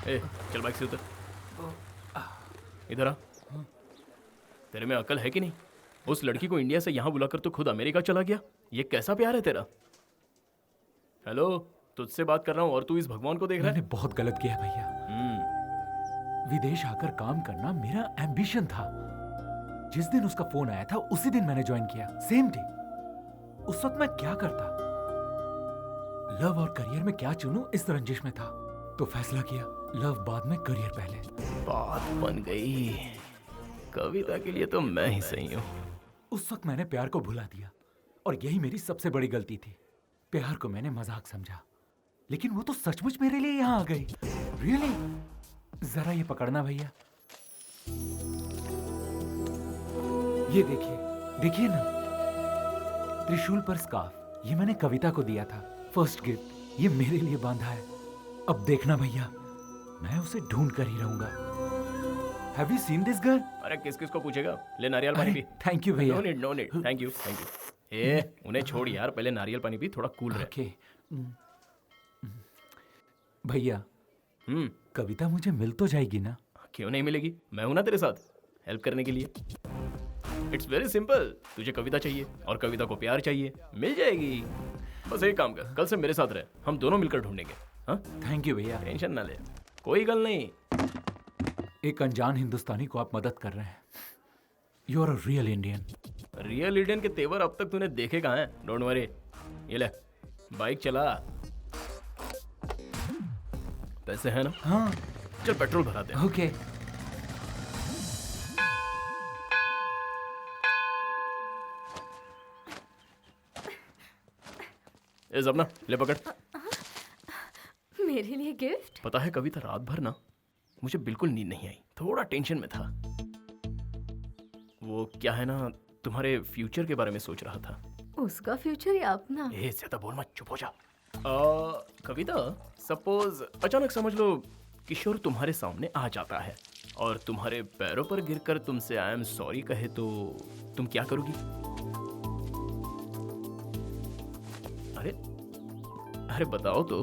ए, चल बाइक से उतर। इधर आ। तेरे में अकल है कि नहीं? उस लड़की को इंडिया से यहाँ बुलाकर तो खुद अमेरिका चला गया। ये कैसा प्यार है तेरा? हेलो, तुझसे बात कर रहा हूँ और तू इस भगवान को देख रहा है? मैंने बहुत गलत किया भैया। विदेश आकर काम करना मेरा एम्बिशन था। जिस दिन उसका फोन आया था उसी दिन मैंने ज्वाइन किया, सेम डे। उस वक्त मैं क्या करता, लव और करियर में क्या चुनूं, इस रंजिश में था। तो फैसला किया, लव बाद में, करियर पहले। बात बन गई। कविता के लिए तो मैं ही सही हूँ। उस वक्त मैंने प्यार को भुला दिया और यही मेरी सबसे बड़ी गलती थी। प्यार को मैंने मजाक समझा, लेकिन वो तो सचमुच मेरे लिए यहाँ आ गई। रियली? जरा ये पकड़ना भैया। ये देखिए ना, त्रिशूल पर स्कार्फ। ये मैंने कविता को दिया था, फर्स्ट गिफ्ट। ये मेरे लिए बांधा है। अब देखना भैया, मैं उसे ढूंढ कर ही रहूंगा। Have you seen this girl? अरे किस किस को पूछेगा? ले नारियल पानी पी। थैंक यू भैया। No need, thank you. उन्हें छोड़ यार, पहले नारियल पानी पी, थोड़ा कूल रहे। ओके भैया, कविता मुझे मिल तो जाएगी ना? क्यों नहीं मिलेगी, मैं हूं ना तेरे साथ हेल्प करने के लिए। इट्स वेरी सिंपल, तुझे कविता चाहिए और कविता को प्यार चाहिए, मिल जाएगी। बस एक काम कर, कल से मेरे साथ रहे, हम दोनों मिलकर ढूंढेंगे। हाँ, थैंक यू भैया। टेंशन ना ले, कोई गल नहीं। एक अनजान हिंदुस्तानी को आप मदद कर रहे हैं। You are a real Indian. Real Indian के तेवर अब तक तूने देखे कहाँ हैं? डोंट वरी, ये ले बाइक चला। पैसे हैं ना? हाँ। चल पेट्रोल भरा दे। ओके। ए ज़बना, ले पकड़। मेरे लिए गिफ्ट? पता है कविता, रात भर ना मुझे बिल्कुल नींद नहीं आई, थोड़ा टेंशन में था। वो क्या है ना, तुम्हारे फ्यूचर के बारे में सोच रहा था। उसका फ्यूचर या अपना? ज्यादा बोल मत, चुप हो जा। कविता, सपोज अचानक समझ लो किशोर तुम्हारे सामने आ जाता है और तुम्हारे पैरों पर गिरकर तुमसे आई एम सॉरी कहे तो तुम क्या करोगी? अरे अरे बताओ तो।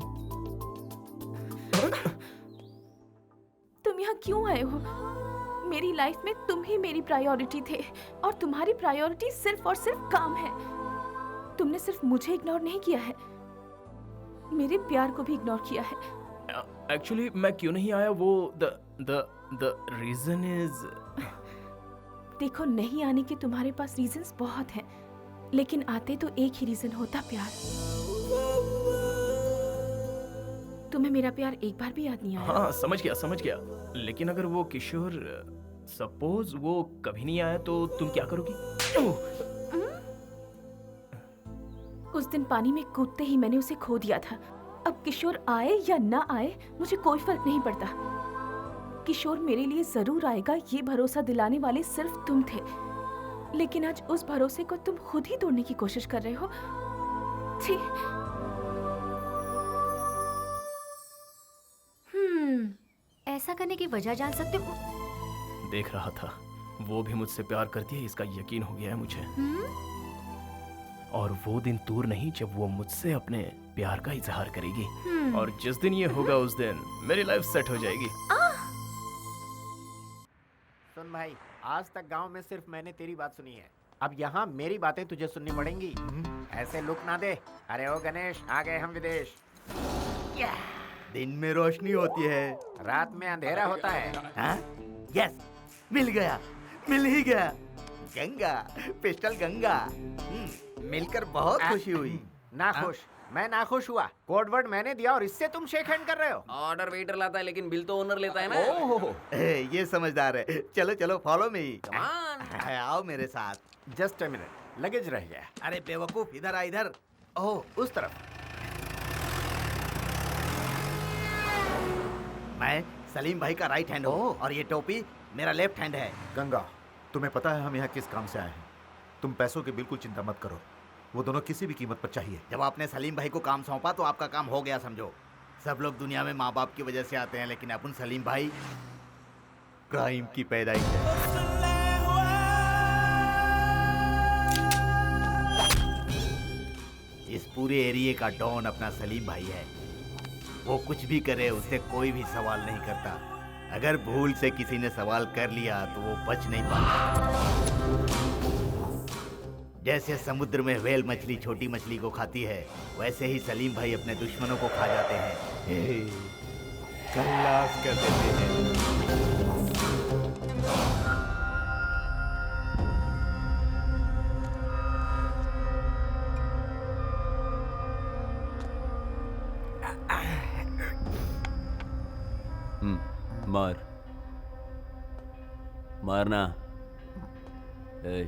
तुम यहाँ क्यों आए हो? मेरी लाइफ में तुम ही मेरी प्रायोरिटी थे और तुम्हारी प्रायोरिटी सिर्फ और सिर्फ काम है। तुमने सिर्फ मुझे इग्नोर नहीं किया है, मेरे प्यार को भी इग्नोर किया है। एक्चुअली मैं क्यों नहीं आया, वो द रीजन इज। देखो, नहीं आने के तुम्हारे पास रीजंस बहुत हैं, लेकिन आते तो एक ही रीजन होता, प्यार। तुम्हें मेरा प्यार एक बार भी याद नहीं आया? हाँ समझ गया, लेकिन अगर वो किशोर सपोज वो कभी नहीं आया तो तुम क्या करोगी? उस दिन पानी में कूदते ही मैंने उसे खो दिया था। अब किशोर आए या ना आए मुझे कोई फर्क नहीं पड़ता। किशोर मेरे लिए जरूर आएगा, ये भरोसा दिलाने वाले सिर्फ तुम थे, लेकिन आज उस भरोसे को तुम खुद ही तोड़ने की कोशिश कर रहे हो। छी। ऐसा करने की वजह जान सकते हो? देख रहा था, वो भी मुझसे प्यार करती है, इसका यकीन हो गया है मुझे। और वो दिन दूर नहीं जब वो मुझसे अपने प्यार का इजहार करेगी, और जिस दिन ये होगा उस दिन मेरी लाइफ सेट हो जाएगी। सुन भाई, आज तक गांव में सिर्फ मैंने तेरी बात सुनी है, अब यहाँ मेरी बातें तुझे सुननी पड़ेंगी। ऐसे लुक ना दे। अरे ओ गणेश, आ गए हम विदेश। दिन में रोशनी होती है, रात में अंधेरा होता है। हाँ? यस, मिल गया, मिल ही गया। गंगा, पिस्टल गंगा। मिलकर बहुत खुशी हुई। ना खुश, मैं ना खुश हुआ। कोड वर्ड मैंने दिया और इससे तुम शेक हैंड कर रहे हो। ऑर्डर वेटर लाता है लेकिन बिल तो ओनर लेता है ना। ओह, ये समझदार है। चलो चलो, फॉलो मी। आओ मेरे साथ। जस्ट अ मिनट, लगेज रह गया। अरे बेवकूफ, इधर आ, इधर। ओह, उस तरफ। मैं सलीम भाई का राइट हैंड हूँ और ये टोपी मेरा लेफ्ट हैंड है। गंगा, तुम्हें पता है हम यहाँ किस काम से आए हैं? तुम पैसों की बिल्कुल चिंता मत करो, वो दोनों किसी भी कीमत पर चाहिए। जब आपने सलीम भाई को काम सौंपा तो आपका काम हो गया समझो। सब लोग दुनिया में माँ बाप की वजह से आते हैं, लेकिन अपन सलीम भाई क्राइम की पैदाइश है। इस पूरे एरिया का डॉन अपना सलीम भाई है। वो कुछ भी करे, उससे कोई भी सवाल नहीं करता। अगर भूल से किसी ने सवाल कर लिया तो वो बच नहीं पाता। जैसे समुद्र में व्हेल मछली छोटी मछली को खाती है, वैसे ही सलीम भाई अपने दुश्मनों को खा जाते हैं, खल्लास कर देते हैं। मार मारना। ए,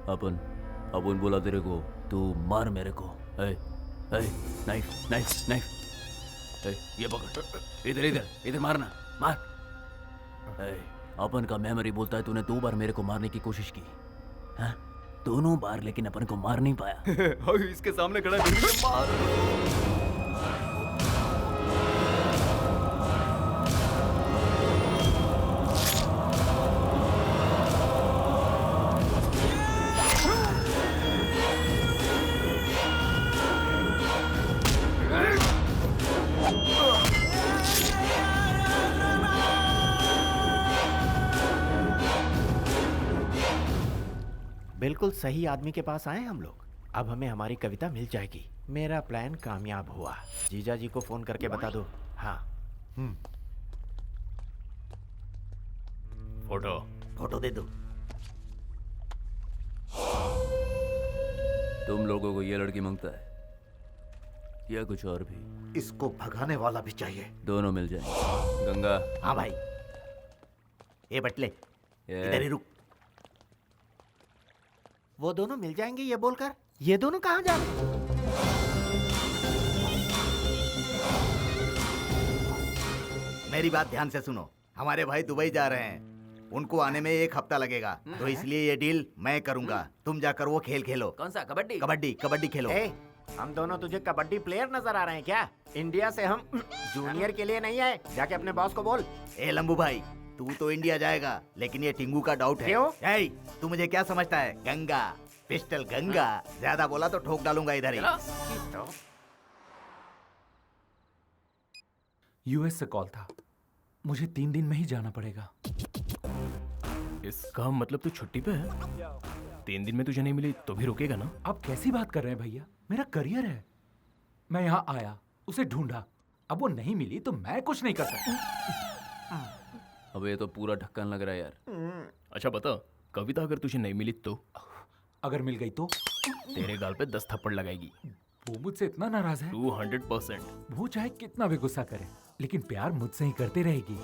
अपन बोला तेरे को, तू मार मेरे को। ए, ए, नाइफ नाइफ नाइफ। ए, ये पकड़, इधर इधर इधर मारना, मार। ए, अपन का मेमोरी बोलता है तूने 2 बार मेरे को मारने की कोशिश की, हाँ? दोनों बार, लेकिन अपन को मार नहीं पाया। इसके सामने खड़ा है, मार। बिल्कुल सही आदमी के पास आए हम लोग। अब हमें हमारी कविता मिल जाएगी। मेरा प्लान कामयाब हुआ। जीजा जी को फोन करके बता दो। हाँ। फोटो दे दो। तुम लोगों को ये लड़की मांगता है या कुछ और भी? इसको भगाने वाला भी चाहिए। दोनों मिल जाएंगे। गंगा। हाँ भाई। ये बटले इधर ही रुक। वो दोनों मिल जाएंगे ये बोलकर ये दोनों कहाँ जा रहे हैं? मेरी बात ध्यान से सुनो। हमारे भाई दुबई जा रहे हैं, उनको आने में 1 हफ्ता लगेगा, तो इसलिए ये डील मैं करूंगा। तुम जाकर वो खेल खेलो। कौन सा? कबड्डी? कबड्डी कबड्डी खेलो। हम दोनों तुझे कबड्डी प्लेयर नजर आ रहे हैं क्या? इंडिया से हम जूनियर के लिए नहीं आए। जाके अपने बॉस को बोल। ए लंबू भाई, तू तो इंडिया जाएगा, लेकिन ये टिंगू का डाउट है। क्यों? तू मुझे क्या समझता है? गंगा, पिस्टल गंगा। ज्यादा बोला तो ठोक डालूंगा इधर ही। यूएस से कॉल था। मुझे 3 दिन में ही जाना पड़ेगा। इसका मतलब तू छुट्टी पे है? 3 दिन में तुझे नहीं मिली तो भी रुकेगा ना? आप कैसी बात कर रहे हैं भैया? मेरा करियर है। मैं यहाँ आया, उसे ढूंढा, अब वो नहीं मिली तो मैं कुछ नहीं कर सकता। अब ये तो पूरा ढक्कन लग रहा है यार। अच्छा बता, कविता अगर तुझे नहीं मिली तो? अगर मिल गई तो? तेरे गाल पे 10 थप्पड़ लगाएगी। वो मुझसे इतना नाराज है? 200%। वो चाहे कितना भी गुस्सा करे, लेकिन प्यार मुझसे ही करती रहेगी।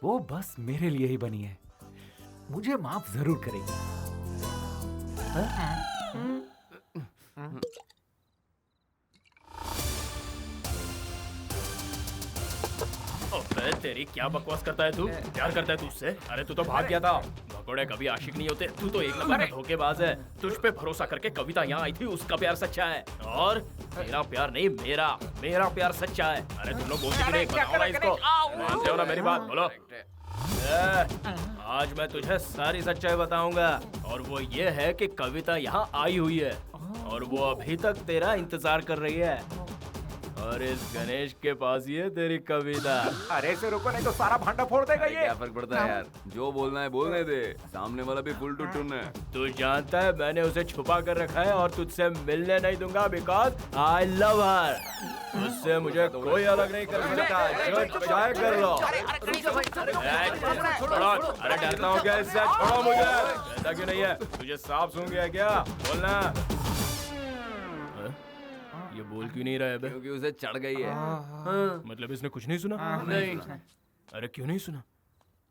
वो बस मेरे लिए ही बनी है। मुझे माफ जरूर करेगी। अबे तेरी क्या बकवास करता है तू? प्यार करता है तू उससे? अरे तू तो भाग गया था। भगोड़े कभी आशिक नहीं होते। तू तो एक नंबर का धोखेबाज है। तुझ पे भरोसा करके कविता यहाँ आई थी, उसका प्यार सच्चा है। और मेरा प्यार नहीं, मेरा प्यार सच्चा है। अरे तुम लोग बोलते नहीं, बताओ ना इसको। मानते हो ना मेरी बात? बोलो। आज मैं तुझे सारी सच्चाई बताऊंगा, और वो ये है कि कविता यहाँ आई हुई है और वो अभी तक तेरा इंतजार कर रही है। और इस गणेश के पास ये तेरी कविता। अरे इसे रुको, नहीं तो सारा भांडा फोड़ देगा ये। क्या फर्क पड़ता है यार, जो बोलना है बोलने दे। सामने वाला भी फुल टू टून है। तू जानता है मैंने उसे छुपा कर रखा है और तुझसे मिलने नहीं दूंगा, बिकॉज आई लव हर। उससे मुझे कोई अलग नहीं कर सकता। जो चाहे कर लो। अरे डरता हूँ क्या इससे? छोड़ो मुझे। ऐसा क्यों नहीं है? तुझे सांप सूंघ गया क्या? बोलना। ये बोल क्यों नहीं रहा है बे? क्योंकि उसे चढ़ गई है। मतलब इसने कुछ नहीं सुना? नहीं। अरे क्यों नहीं सुना?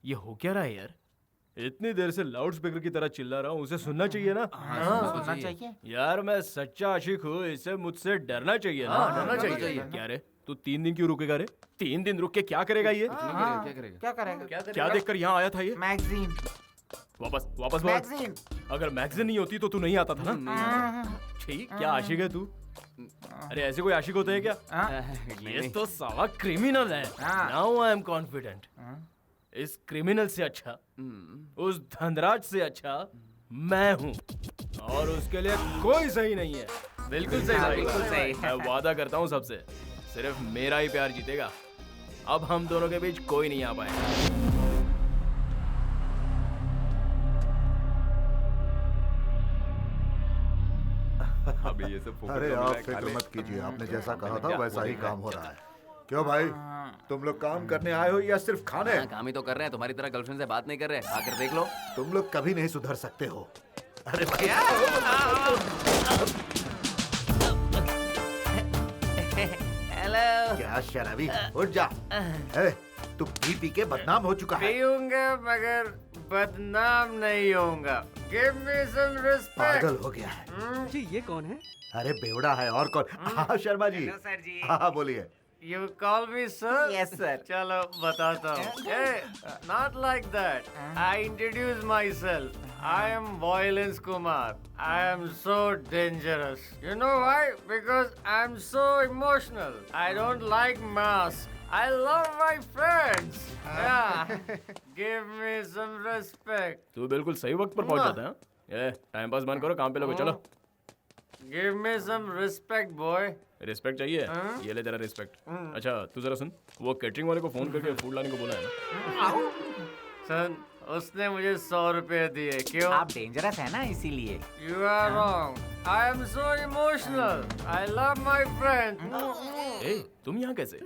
ये हो क्या रहा है यार? इतनी देर से लाउड स्पीकर की तरह चिल्ला रहा हूँ, उसे सुनना चाहिए ना? सुनना चाहिए। यार मैं सच्चा आशिक हूँ, इसे मुझसे डरना चाहिए ना? डरना चाहिए। क्या रे, तू 3 दिन क्यों रुकेगा रे? 3 दिन रुक के क्या करेगा ये? क्या करेगा? क्या देखकर यहाँ आया था ये? मैगजीन। वापस बोल। मैगजीन। अगर मैगजीन नहीं होती तो तू नहीं आता था ना? ठीक, क्या आशिक है तू? अरे ऐसे कोई आशिक होते हैं क्या? ये तो साला क्रिमिनल है। Now I am confident. इस क्रिमिनल से अच्छा, उस धनराज से अच्छा मैं हूँ, और उसके लिए कोई सही नहीं है। बिल्कुल सही। मैं वादा करता हूँ सबसे, सिर्फ मेरा ही प्यार जीतेगा। अब हम दोनों के बीच कोई नहीं आ पाएगा। अभी ये सब अरे आप फिक्र मत कीजिए, आपने जैसा कहा था वैसा ही काम हो रहा है। क्यों भाई, तुम लोग काम करने आए हो या सिर्फ खाने? काम ही तो कर रहे हैं, तुम्हारी तरह गर्लफ्रेंड से बात नहीं कर रहे। आकर देख लो। तुम लोग कभी नहीं सुधर सकते हो। अरे भाई, हेलो। क्या शराबी, उठ जा। तू पी के बदनाम हो चुका है। पीऊंगा मगर बदनाम नहीं होऊंगा। Give me some respect. पागल हो गया है। जी ये कौन है? अरे बेवड़ा है और कौन? हाँ शर्मा जी। Hello, sir जी। हाँ बोलिए। You call me sir? Yes sir. चलो बताता हूँ। Hey, not like that. I introduce myself. I am Violence Kumar. I am so dangerous. You know why? Because I'm so emotional. I don't like masks. I love my friends. Yeah. Give me some respect. तू बिल्कुल सही वक्त पर पहुंच जाता है। ये time pass बंद करो, काम पे लगो। चलो। Give me some respect, boy. Respect चाहिए? ये ले तेरा रिस्पेक्ट। अच्छा तू जरा सुन, वो कैटरिंग वाले को फोन करके फूड लाने को बोला है ना? Son, उसने मुझे 100 रुपए दिए। क्यों? आप डेंजरस है ना इसीलिए। You are wrong. I am so emotional. I love my friend. ए, तुम यहाँ कैसे?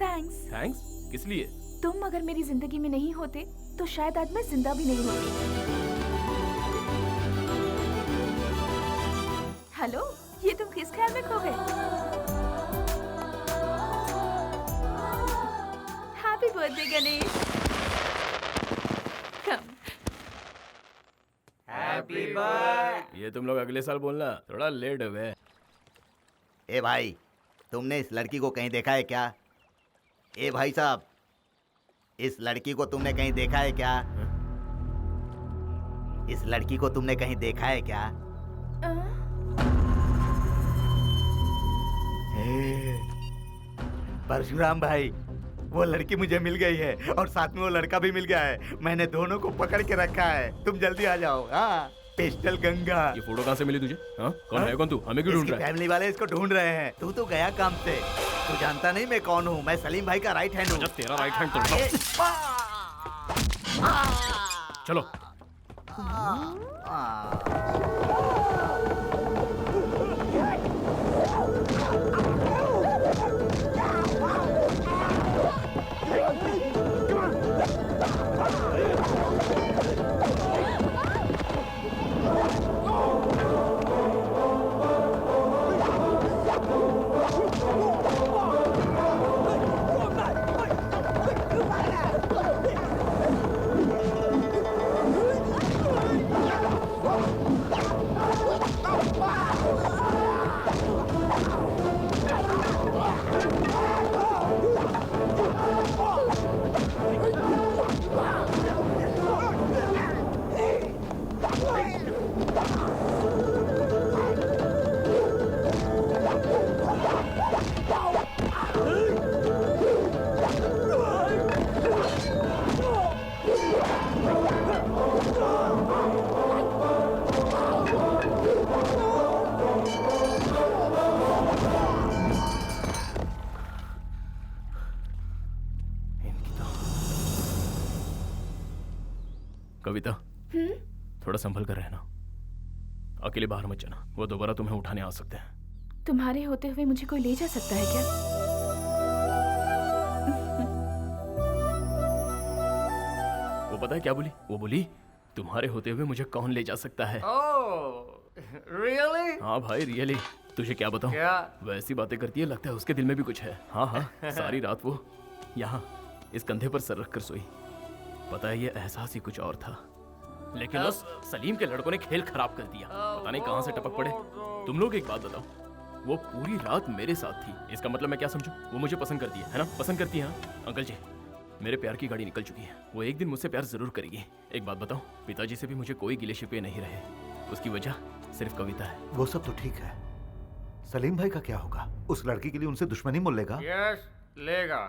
थैंक्स। थैंक्स? किस लिए? तुम अगर मेरी जिंदगी में नहीं होते तो शायद आज मैं जिंदा भी नहीं होती। हेलो, ये तुम किस ख्याल में खो गए? Happy birthday Ganesh. Happy birthday. ये तुम लोग अगले साल बोलना, थोड़ा लेट हो गए। ए भाई, तुमने इस लड़की को कहीं देखा है क्या? ए भाई साहब, इस लड़की को तुमने कहीं देखा है क्या? इस लड़की को तुमने कहीं देखा है क्या? परशुराम भाई, वो लड़की मुझे मिल गई है और साथ में वो लड़का भी मिल गया है। मैंने दोनों को पकड़ के रखा है। तुम जल्दी आ जाओ। हाँ, पिस्टल गंगा। ये फोटो कहाँ से मिली तुझे? हाँ? कौन है कौन तू? हमें क्यों ढूंढ रहा है? फैमिली वाले इसको ढूंढ रहे हैं। तू तो गया काम से। तू जानता नहीं मैं कौन हूँ? मैं सलीम भाई का राइट हैंड हूँ। तेरा राइट हैंड तो चलो। कविता, थोड़ा संभल कर रहना। अकेले बाहर मत जाना, वो दोबारा तुम्हें उठाने आ सकते हैं। तुम्हारे होते हुए मुझे कोई ले जा सकता है क्या? वो पता है क्या बोली? वो बोली तुम्हारे होते हुए मुझे कौन ले जा सकता है। रियली? हाँ भाई रियली। तुझे क्या बताऊं? क्या? वैसी बातें करती है, लगता है उसके दिल में भी कुछ है। हाँ हाँ, सारी रात वो यहाँ इस कंधे पर सर रखकर सोई। पता है ये एहसास ही कुछ और था, लेकिन उस सलीम के लड़कों ने खेल खराब कर दिया। पता नहीं कहाँ से टपक पड़े। तुम लोग एक बात बताओ, वो पूरी रात मेरे साथ थी, इसका मतलब मैं क्या समझूं? वो मुझे पसंद करती है ना? पसंद करती है। अंकल जी, मेरे प्यार की गाड़ी निकल चुकी है। वो एक दिन मुझसे प्यार जरूर करेगी। एक बात बताओ, पिताजी से भी मुझे कोई गिले शिकवे नहीं रहे। उसकी वजह सिर्फ कविता है। वो सब तो ठीक है, सलीम भाई का क्या होगा? उस लड़की के लिए उनसे दुश्मनी मोल लेगा? यस, लेगा,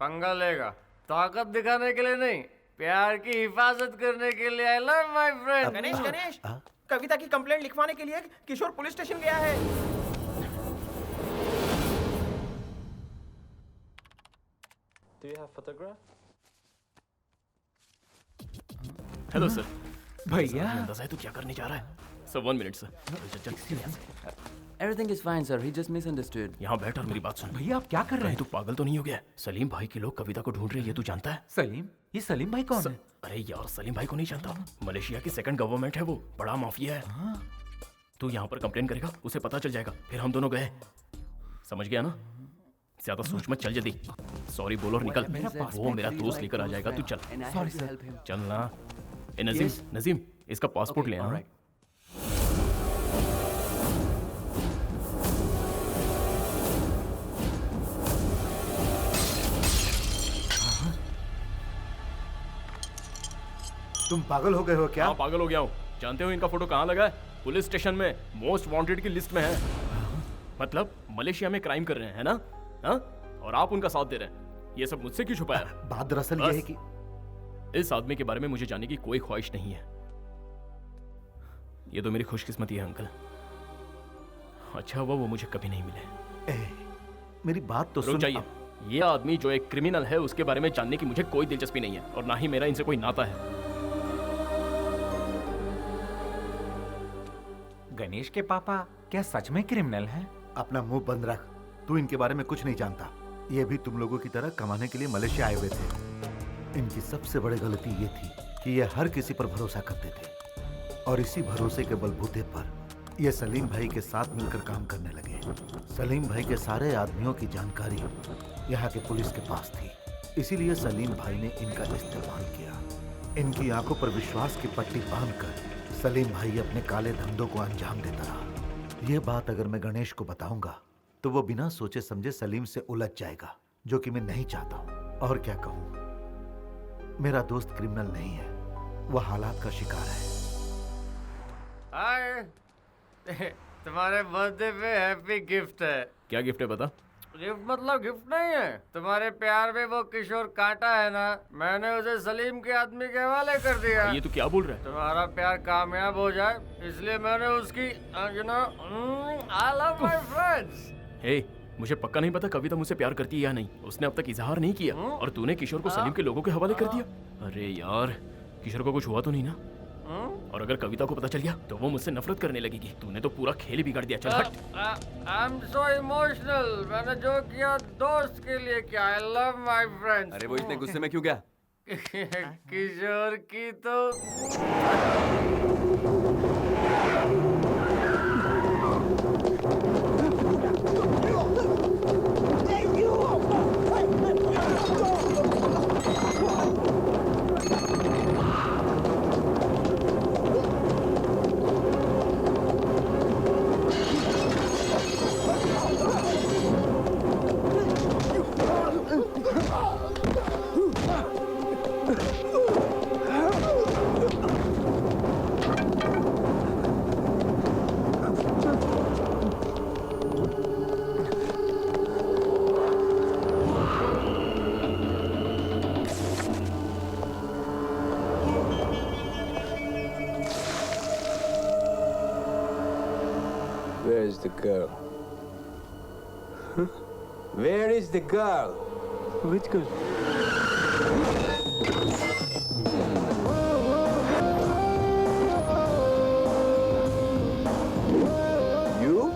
पंगा लेगा। ताकत दिखाने के लिए नहीं, प्यार की हिफाजत करने के लिए। I love my friend. Ganesh, Ganesh, Kavita की कंप्लेंट लिखवाने के लिए किशोर पुलिस स्टेशन गया है। Do you have photograph? Hello sir. भैया, अंदाजा है तू क्या करने जा रहा है? Sir 1 minute sir. चल। Everything is fine, sir. He just misunderstood. यहाँ बैठ और मेरी बात सुन। भैया आप क्या कर रहे हैं? तू पागल तो नहीं हो गया? सलीम भाई के लोग कविता को ढूंढ रहे हैं, ये तू जानता है? सलीम? ये सलीम भाई कौन है? अरे यार, सलीम भाई को नहीं जानता? मलेशिया की सेकंड गवर्नमेंट है वो, बड़ा माफिया है। तू यहाँ पर कंप्लेन करेगा, उसे पता चल जाएगा, फिर हम दोनों गए। समझ गया ना? ज्यादा सोच मत, चल जल्दी। सॉरी बोल और निकल। वो मेरा दोस्त लेकर आ जाएगा, तू चल। Sorry sir. चल ना। ए नजीम, नजीम इसका पासपोर्ट ले आ। तुम पागल हो गए हो क्या? हाँ पागल हो गया हूँ। जानते हो इनका फोटो कहाँ लगा है? पुलिस स्टेशन में, मोस्ट वांटेड की लिस्ट में है। मतलब मलेशिया में क्राइम कर रहे हैं, है ना? हाँ? और आप उनका साथ दे रहे हैं। ये सब मुझसे क्यों छुपाया? बात दरअसल ये है कि इस आदमी के बारे में मुझे जानने की कोई ख्वाहिश नहीं है। ये तो मेरी खुशकिस्मती है अंकल। अच्छा हुआ वो मुझे कभी नहीं मिले। मेरी बात तो रुक सुन। जाइए, ये आदमी जो एक क्रिमिनल है उसके बारे में जानने की मुझे कोई दिलचस्पी नहीं है और ना ही मेरा इनसे कोई नाता है। गणेश के पापा क्या सच में क्रिमिनल हैं? अपना मुंह बंद रख, तू इनके बारे में कुछ नहीं जानता। ये भी तुम लोगों की तरह कमाने के लिए मलेशिया आए हुए थे। इनकी सबसे बड़ी गलती ये थी कि ये हर किसी पर भरोसा करते थे और इसी भरोसे के बलबूते पर ये सलीम भाई के साथ मिलकर काम करने लगे। सलीम भाई के सारे आदमियों की जानकारी यहाँ के पुलिस के पास थी, इसीलिए सलीम भाई ने इनका इस्तेमाल किया। इनकी आंखों पर विश्वास की पट्टी बांधकर सलीम भाई अपने काले धंधों को अंजाम देता रहा। यह बात अगर मैं गणेश को बताऊंगा तो वो बिना सोचे समझे सलीम से उलझ जाएगा, जो कि मैं नहीं चाहता हूं। और क्या कहूं, मेरा दोस्त क्रिमिनल नहीं है, वह हालात का शिकार है। हाय, तुम्हारे बर्थडे पे हैप्पी गिफ्ट है। क्या गिफ्ट है बता? गिफ्ट मतलब गिफ्ट नहीं है, तुम्हारे प्यार में वो किशोर कांटा है ना, मैंने उसे सलीम के आदमी के हवाले कर दिया। ये तू क्या बोल रहा है? तुम्हारा प्यार कामयाब हो जाए इसलिए मैंने उसकी you know I love my friends. Hey, मुझे पक्का नहीं पता कविता मुझसे प्यार करती है या नहीं। उसने अब तक इजहार नहीं किया और तूने किशोर को सलीम के लोगों के हवाले कर दिया। अरे यार, किशोर को कुछ हुआ तो नहीं ना? और अगर कविता को पता चल गया तो वो मुझसे नफरत करने लगेगी। तूने तो पूरा खेल ही बिगाड़ दिया। चल हट। आई एम सो इमोशनल, मैंने जो किया दोस्त के लिए किया। आई लव माय फ्रेंड्स। अरे वो इतने गुस्से में क्यों गया? किशोर की तो Where is the girl? Huh? Where is the girl? Which girl? You?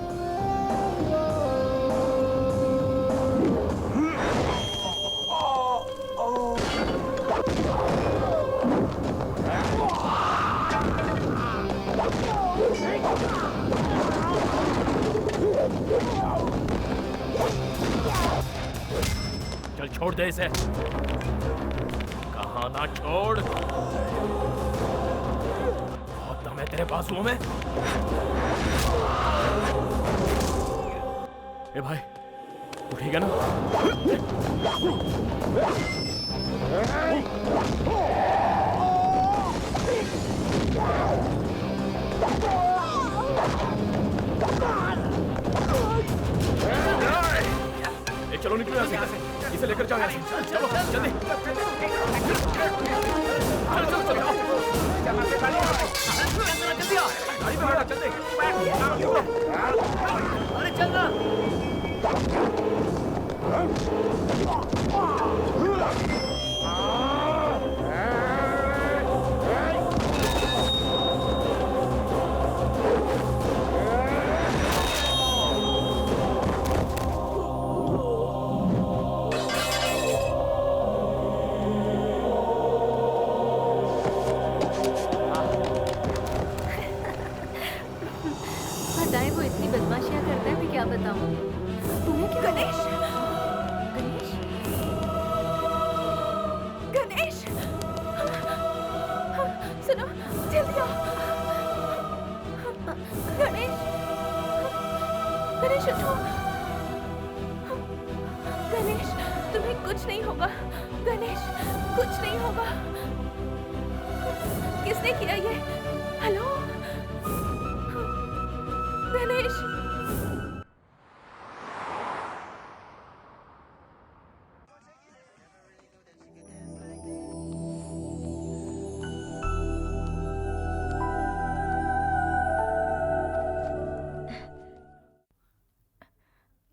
चल छोड़ दे इसे। कहा ना छोड़। बहुत दम है तेरे बाजुओं में। ए भाई, तू ठीक है ना? चलो निकलो यहाँ से, इसे लेकर जाओ यहाँ से। चलो जल्दी। चलो जल्दी आ, गाड़ी में बैठा, जल्दी। अरे चल ना। बताएं वो इतनी बदमाशियां करता है, मैं क्या बताऊं? तुम्हें क्या? गणेश, गणेश, सुनो, जल्दी आओ। गणेश, गणेश उठो। गणेश, तुम्हें कुछ नहीं होगा। गणेश, कुछ नहीं होगा। किसने किया ये? हेलो गणेश।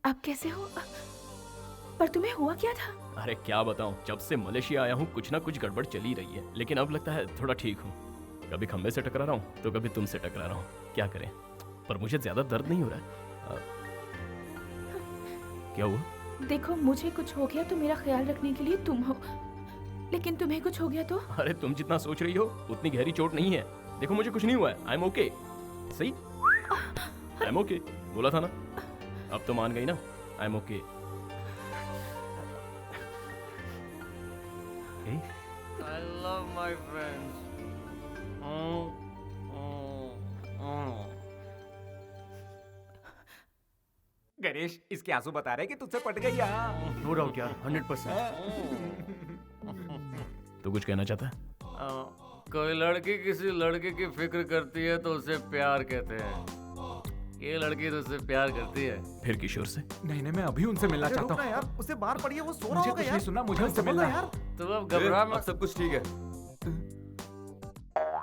आप कैसे हो? पर तुम्हें हुआ क्या था? अरे क्या बताऊं, जब से मलेशिया आया हूँ कुछ ना कुछ गड़बड़ चली रही है, लेकिन अब लगता है थोड़ा ठीक हूँ। कभी खंबे से टकरा रहा हूँ तो कभी तुमसे टकरा रहा हूँ, क्या करें। पर मुझे ज्यादा दर्द नहीं हो रहा है। क्या हुआ? देखो, मुझे कुछ हो गया तो मेरा ख्याल रखने के लिए तुम हो, लेकिन तुम्हें कुछ हो गया तो? अरे तुम जितना सोच रही हो उतनी गहरी चोट नहीं है। देखो मुझे कुछ नहीं हुआ है, आई एम ओके। सही, आई एम ओके बोला था ना, अब तो मान गई ना, I am okay. I love my friends. Ganesh, इसके आंसू बता रहे कि तुझसे पट गई। नो डाउट यार, 100%। तो कुछ कहना चाहता है? कोई लड़की किसी लड़के की फिक्र करती है तो उसे प्यार कहते हैं। ये लड़की तो उससे प्यार करती है। फिर किशोर से? नहीं नहीं, मैं अभी उनसे मिलना चाहता हूँ यार, उसे बाहर पड़ी है, वो सो रहा मुझे होगा कुछ यार। नहीं सुनना, मुझे उससे मिलना है। तो अब घबरा मत। अब सब कुछ ठीक है।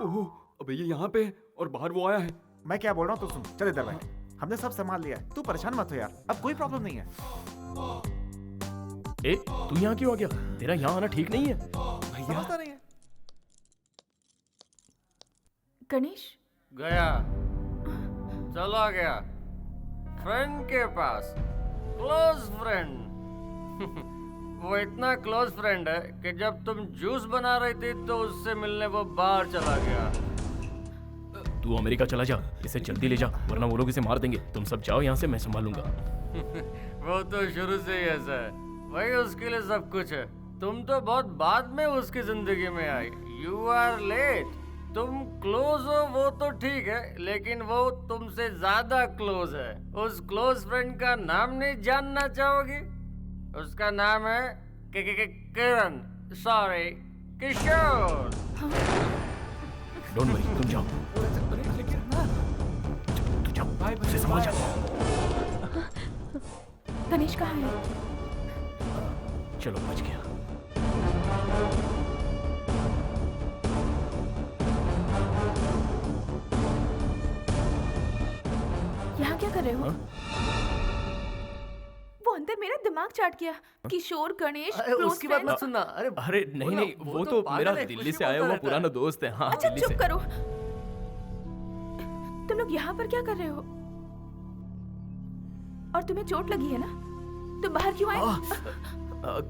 ओह, अबे ये यहाँ पे है और बाहर वो आया है। मैं क्या बोल रहा हूँ तो सुन, चल इधर बैठ। हमने सब संभाल लिया है, तू परेशान मत हो यार, अब कोई प्रॉब्लम नहीं है। ए, तू यहाँ क्यों आ गया? तेरा यहाँ आना ठीक नहीं है। समझता नहीं है। गणेश गया, चला गया फ्रेंड के पास, क्लोज फ्रेंड। वो इतना क्लोज फ्रेंड है कि जब तुम जूस बना रही थी तो उससे मिलने वो बाहर चला गया। तू अमेरिका चला जा, इसे जल्दी ले जा, वरना वो लोग इसे मार देंगे। तुम सब जाओ यहाँ से, मैं संभालूंगा। वो तो शुरू से ही ऐसा है, वही उसके लिए सब कुछ है। तुम तो बहुत बाद में उसकी जिंदगी में आई। You are late. तुम क्लोज हो वो तो ठीक है, लेकिन वो तुमसे ज्यादा क्लोज है। उस क्लोज फ्रेंड का नाम नहीं जानना चाहोगी? उसका नाम है किरण, सॉरी किशोर। डोंट वरी, तुम जाओ। तू जाओ, उसे संभाल जा। गणेश कहाँ है? चलो, बच गया। यहाँ क्या कर रहे हो? वो अंदर मेरा दिमाग चाट गया। किशोर, गणेश, अरे उसकी बात मत सुनना। अरे नहीं नहीं, वो तो मेरा दिल्ली से आया हुआ पुराना दोस्त है। हाँ, अच्छा दिल्ली चुप से। करो। तुम लोग यहाँ पर क्या कर रहे हो? और तुम्हें चोट लगी है ना? तुम बाहर क्यों आए?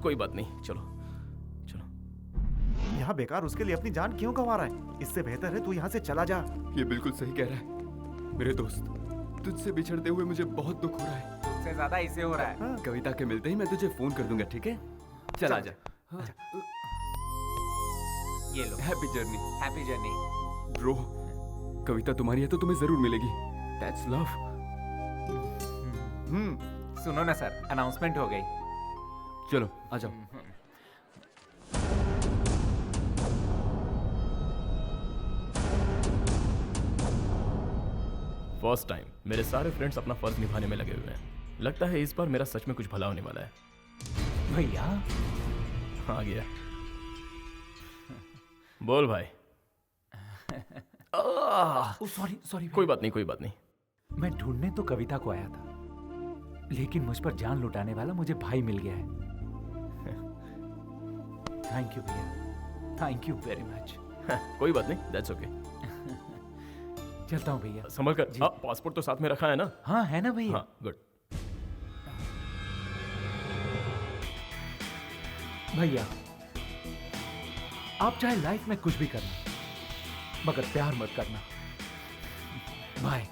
कोई बात नहीं, चलो। यहाँ बेकार उसके लिए अपनी जान क्यों गंवा रहा है? इससे बेहतर है तू यहाँ से चला जा। ये बिल्कुल सही कह रहा है मेरे दोस्त। तुझसे बिछड़ते हुए मुझे बहुत दुख हो रहा है। तुझसे ज्यादा इसे हो रहा है। कविता के मिलते ही मैं तुझे फोन कर दूंगा, ठीक है? चल आजा। ये लो, happy journey. Happy journey. Bro, Kavita तुम्हारी है तो तुम्हें जरूर मिलेगी। That's love. सुनो ना सर, अनाउंसमेंट हो गई। चलो आ जाओ। फर्स्ट टाइम मेरे सारे फ्रेंड्स अपना फर्ज निभाने में लगे हुए हैं। लगता है इस बार मेरा सच में कुछ भला होने वाला है। भैया आ गया। बोल भाई। सॉरी सॉरी, कोई बात नहीं, कोई बात नहीं। मैं ढूंढने तो कविता को आया था, लेकिन मुझ पर जान लुटाने वाला मुझे भाई मिल गया है। थैंक यू भैया, थैंक यू वेरी मच। कोई बात नहीं, दैट्स ओके। चलता हूँ भैया। संभल कर। पासपोर्ट तो साथ में रखा है ना? हाँ है ना भैया। हाँ, गुड। भैया, आप चाहे लाइफ में कुछ भी करना, मगर प्यार मत करना। Bye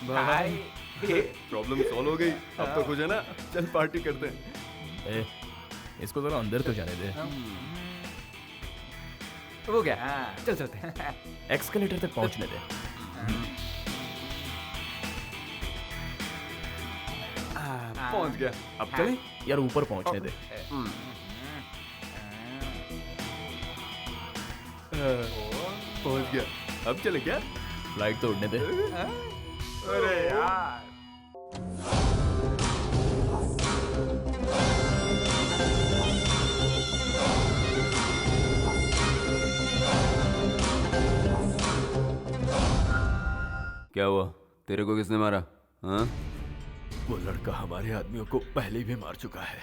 bye. प्रॉब्लम सॉल्व हो गई। अब तो खुश है ना? चल पार्टी करते हैं। ए, इसको जरा अंदर तो जाने दे। हो गया, चल चलते हैं। एक्सकलेटर तक पहुंचने दे। पहुंच गया, अब चलें? यार ऊपर पहुंचने दे। पहुंच गया, अब चले क्या? फ्लाइट तो उड़ने दे। अरे यार, क्या हुआ? तेरे को किसने मारा? हाँ? वो लड़का हमारे आदमियों को पहले भी मार चुका है।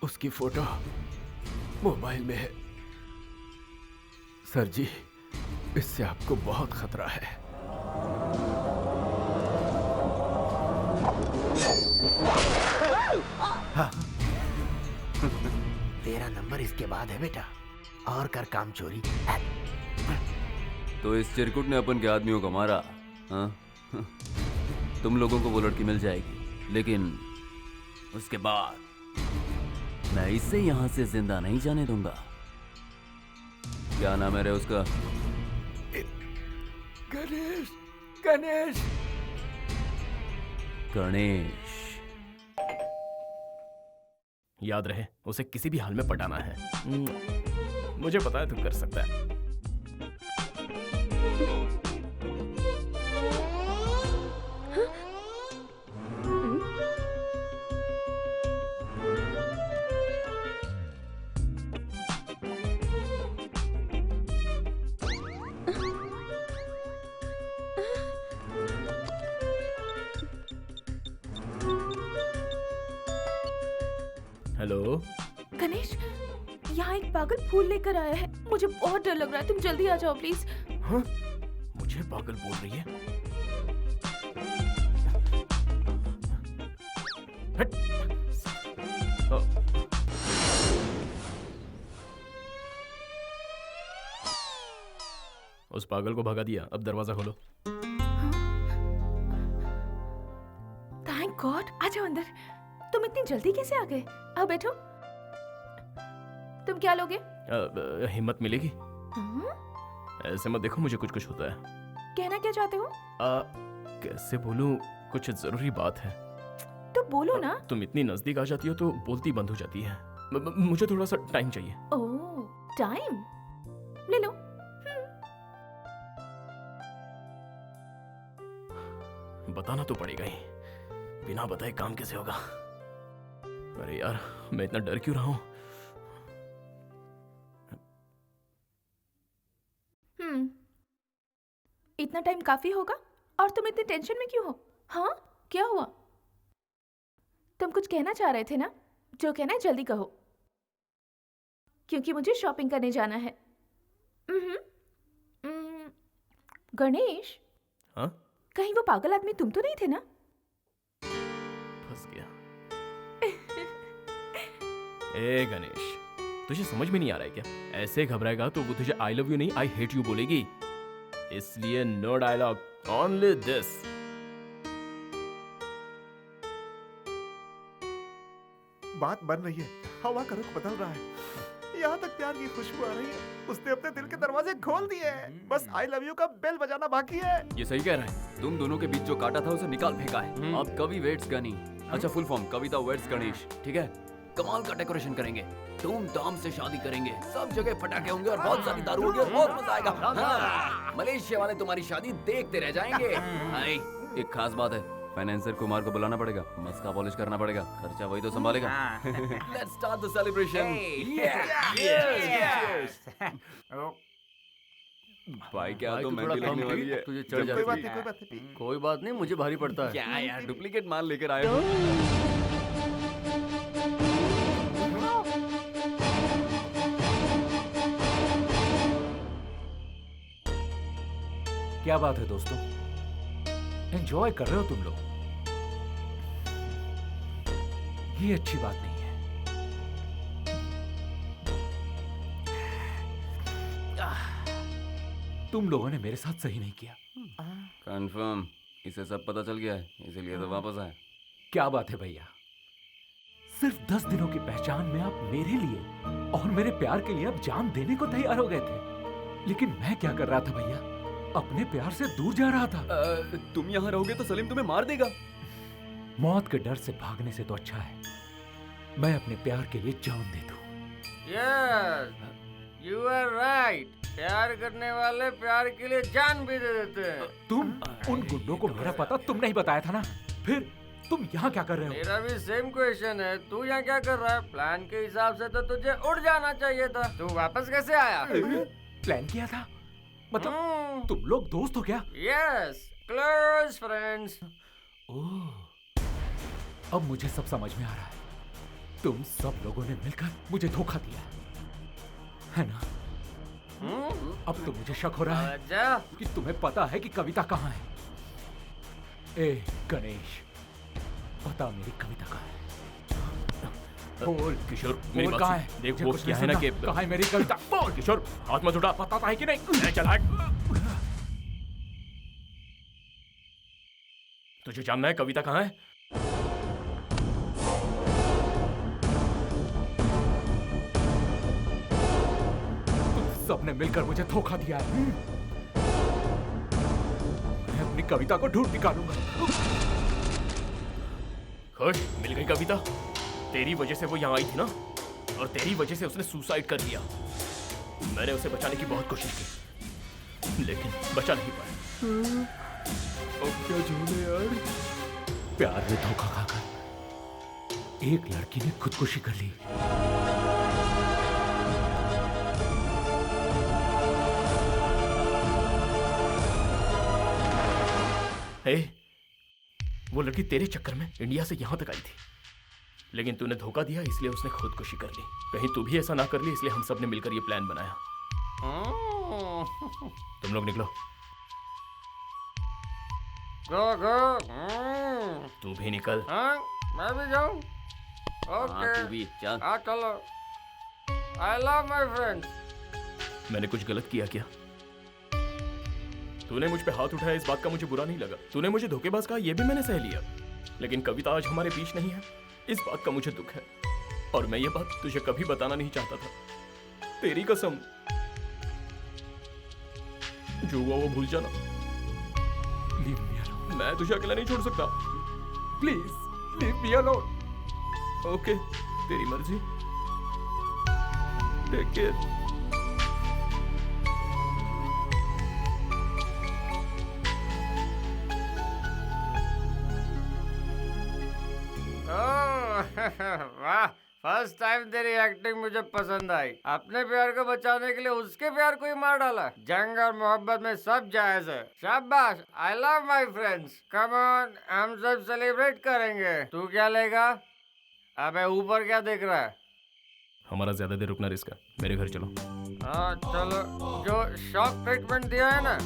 उसकी फोटो मोबाइल में है। सर जी, इससे आपको बहुत खतरा है। हाँ। तेरा नंबर इसके बाद है बेटा, और कर काम चोरी। तो इस चिरकुट ने अपन के आदमियों को मारा, हाँ? तुम लोगों को वो लड़की मिल जाएगी, लेकिन उसके बाद मैं इसे यहाँ से जिंदा नहीं जाने दूंगा। क्या नाम है रे उसका? गणेश। गणेश। गणेश। याद रहे, उसे किसी भी हाल में पटाना है। मुझे पता है तू कर सकता है। हेलो गणेश, यहाँ एक पागल फूल लेकर आया है। मुझे बहुत डर लग रहा है, तुम जल्दी आ जाओ प्लीज। हाँ? मुझे पागल बोल रही है? हट। उस पागल को भगा दिया, अब दरवाजा खोलो। थैंक गॉड, आ जाओ अंदर। तुम इतनी जल्दी कैसे आ गए? आओ बैठो। तुम क्या लोगे? हिम्मत मिलेगी? ऐसे मत देखो, मुझे कुछ कुछ होता है। कहना क्या चाहते हो? कैसे बोलूं, कुछ जरूरी बात है। तो बोलो ना। तुम इतनी नजदीक आ जाती हो तो बोलती बंद हो जाती है। मुझे थोड़ा सा टाइम चाहिए। ओह, टाइम ले लो। बताना तो पड़ेगा ही, बिना बताए काम कैसे होगा? अरे यार, मैं इतना डर क्यों रहा हूं? इतना टाइम काफी होगा? और तुम इतनी टेंशन में क्यों हो? हाँ, क्या हुआ? तुम कुछ कहना चाह रहे थे ना? जो कहना है जल्दी कहो, क्योंकि मुझे शॉपिंग करने जाना है। गणेश। हाँ? कहीं वो पागल आदमी तुम तो नहीं थे ना? फंस गया। ए गणेश, तुझे समझ में नहीं आ रहा है क्या? ऐसे घबराएगा तो वो तुझे आई लव यू नहीं आई हेट यू बोलेगी। इसलिए नो डायलॉग, ओनली दिस। बात बन रही है, हवा का रुख बदल रहा है, यहाँ तक प्यार की खुशबू आ रही है। उसने अपने दिल के दरवाजे खोल दिए हैं, बस आई लव यू का बेल बजाना बाकी है। ये सही कह रहा है। तुम दोनों के बीच जो काटा था उसे निकाल फेंका है। अब कवि वेट्स गनी, अच्छा फुल फॉर्म कविता वेट्स गणेश, ठीक है? कमाल का डेकोरेशन करेंगे, धूमधाम से शादी करेंगे, सब जगह पटाखे होंगे और बहुत सारी दारू होगी और बहुत मजा आएगा। हाँ, मलेशिया वाले तुम्हारी शादी देखते रह जाएंगे। एक खास बात है, फाइनेंसर कुमार को बुलाना पड़ेगा, मस्का पॉलिश करना पड़ेगा, खर्चा वही तो संभालेगा। Let's start the celebration. भाई क्या तो मेहंदी लगने वाली है। तुझे चढ़ जाती। कोई बात नहीं, मुझे भारी पड़ता है। क्या यार, डुप्लीकेट माल लेकर आए हो? क्या बात है दोस्तों, एंजॉय कर रहे हो तुम लोग? ये अच्छी बात नहीं है। तुम लोगों ने मेरे साथ सही नहीं किया। कंफर्म, इसे सब पता चल गया है, इसीलिए तो वापस आया। क्या बात है भैया, सिर्फ 10 दिनों की पहचान में आप मेरे लिए और मेरे प्यार के लिए अब जान देने को तैयार हो गए थे। लेकिन मैं क्या कर रहा था भैया? अपने प्यार से दूर जा रहा था। तुम यहाँ रहोगे तो सलीम तुम्हें मार देगा। मौत के डर से भागने से तो अच्छा है मैं अपने प्यार के लिए जान दे दूं। Yes, you are right. प्यार करने वाले प्यार के लिए जान भी दे देते हैं। तुम उन गुंडों को मेरा पता तुम नहीं बताया था ना, फिर तुम यहाँ क्या कर रहे हो? मेरा भी सेम क्वेश्चन है, तू यहाँ क्या कर रहा है? प्लान के हिसाब से तो तुझे उड़ जाना चाहिए था, तू वापस कैसे आया? प्लान किया था? मतलब तुम लोग दोस्त हो क्या? Yes, close friends. अब मुझे सब समझ में आ रहा है। तुम सब लोगों ने मिलकर मुझे धोखा दिया है ना? अब तो मुझे शक हो रहा है कि तुम्हें पता है कि कविता कहाँ है। ए गणेश, बता मेरी कविता कहाँ है? बोल किशोर, मेरी बोल बात कहाँ सुन। है? देख मुझे वो कुछ क्या नहीं है ना सुनना। कि कहाँ है मेरी कविता? बोल किशोर, हाथ मत उठा। बताता है कि नहीं? चल हट। तुझे जानना है कविता कहाँ है? सबने मिलकर मुझे धोखा दिया है। मैं अपनी कविता को ढूंढ निकालूंगा। खुश, मिल गई कविता। तेरी वजह से वो यहाँ आई थी ना, और तेरी वजह से उसने सुसाइड कर लिया। मैंने उसे बचाने की बहुत कोशिश की, लेकिन बचा नहीं पाया। अब क्या झूले यार। प्यार में धोखा खाकर एक लड़की ने खुदकुशी कर ली। हे, वो लड़की तेरे चक्कर में इंडिया से यहां तक आई थी, लेकिन तूने धोखा दिया इसलिए उसने खुदकुशी कर ली। कहीं तू भी ऐसा ना कर ली, इसलिए हम सब ने मिलकर ये प्लान बनाया। तुम लोग निकलो। तू भी निकल। मैं भी जाऊं? हाँ, तू भी चल। हाँ चलो। I love my friends. मैंने कुछ गलत किया क्या? तूने मुझ पे हाथ उठाया, इस बात का मुझे बुरा नहीं लगा। तूने मुझे धोखेबाज कहा, ये भी मैंने सह लिया। लेकिन कविता आज हमारे बीच नहीं है, इस बात का मुझे दुख है। और मैं ये बात तुझे कभी बताना नहीं चाहता था। तेरी कसम, जो हुआ वो भूल जाना। Leave me alone. मैं तुझे अकेला नहीं छोड़ सकता। Please, leave me alone. Okay, तेरी मर्जी। Take care. वाह, फर्स्ट टाइम तेरी एक्टिंग मुझे पसंद आई। अपने प्यार को बचाने के लिए उसके प्यार को ही मार डाला। जंग और मोहब्बत में सब जायज है। शाबाश, आई love my friends. Come on, हम सब सेलिब्रेट करेंगे। तू क्या लेगा? अबे ऊपर क्या देख रहा है? हमारा ज्यादा देर रुकना रिस्क है, मेरे घर चलो। हाँ चलो। जो शॉक ट्रीटमेंट दिया है ना,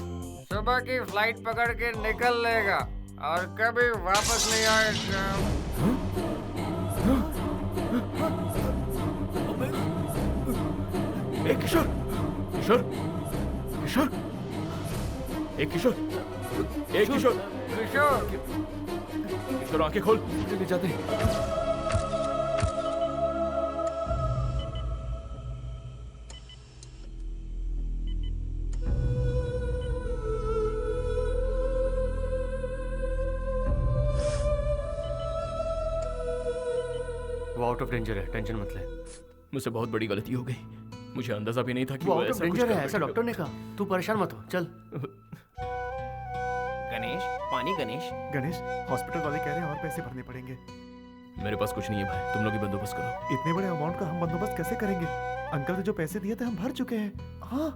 सुबह की फ्लाइट पकड़ के निकल लेगा और कभी वापस नहीं आएगा। किशोर, किशोर, किशोर, किशोर, किशोर, किशोर, किशोर, आंखें खोल। मुझे ले जाते। वो आउट ऑफ डेंजर है, टेंशन मत ले। मुझसे बहुत बड़ी गलती हो गई। मुझे अंदाजा भी नहीं था कि वो वो आउट ऑफ ऐसा कुछ डेंजर है, कर ऐसा बैठेगा। डॉक्टर ने कहा। तू परेशान मत हो, चल। गणेश, पानी गणेश। गणेश, हॉस्पिटल वाले कह रहे हैं और पैसे भरने पड़ेंगे। मेरे पास कुछ नहीं है भाई, तुम लोग ही बंदोबस्त करो। इतने बड़े अमाउंट का हम बंदोबस्त कैसे करेंगे? अंकल ने जो पैसे दिए थे हम भर चुके हैं। हाँ,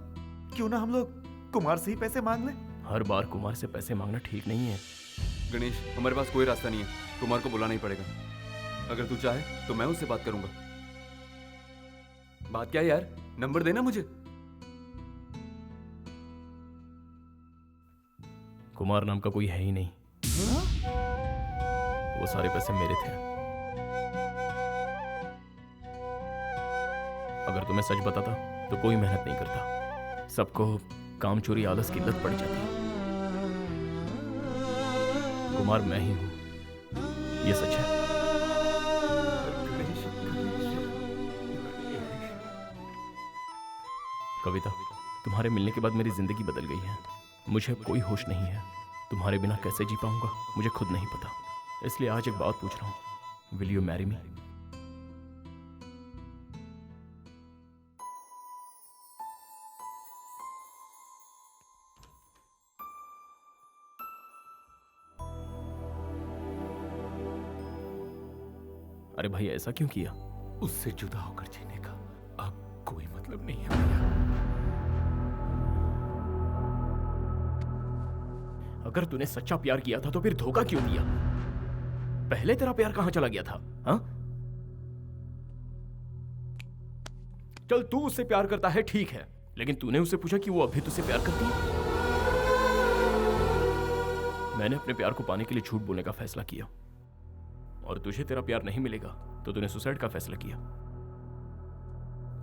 क्यों ना हम लोग कुमार से ही पैसे मांग लें? हर बार कुमार से पैसे मांगना ठीक नहीं है। गणेश, हमारे पास कोई रास्ता नहीं है, कुमार को बुलाना ही पड़ेगा। अगर तू चाहे तो मैं उससे बात करूंगा। बात क्या है यार, नंबर देना मुझे। कुमार नाम का कोई है ही नहीं। वो सारे पैसे मेरे थे। अगर तुम्हें सच बताता तो कोई मेहनत नहीं करता। सबको काम चोरी आलस की लत पड़ जाती। कुमार मैं ही हूं, ये सच है। कविता, तुम्हारे मिलने के बाद मेरी जिंदगी बदल गई है। मुझे कोई होश नहीं है। तुम्हारे बिना कैसे जी पाऊंगा मुझे खुद नहीं पता। इसलिए आज एक बात पूछ रहा हूं, विल यू मैरी मी? अरे भाई, ऐसा क्यों किया? उससे जुदा होकर जीने का अब कोई मतलब नहीं है भैया। अगर तूने सच्चा प्यार किया था तो फिर धोखा क्यों दिया? पहले तेरा प्यार कहां चला गया था? हाँ, चल तू उससे प्यार करता है, ठीक है, लेकिन तूने उससे पूछा कि वो अभी तुझसे प्यार करती है? मैंने अपने प्यार को पाने के लिए झूठ बोलने का फैसला किया, और तुझे तेरा प्यार नहीं मिलेगा तो तूने सुसाइड का फैसला किया।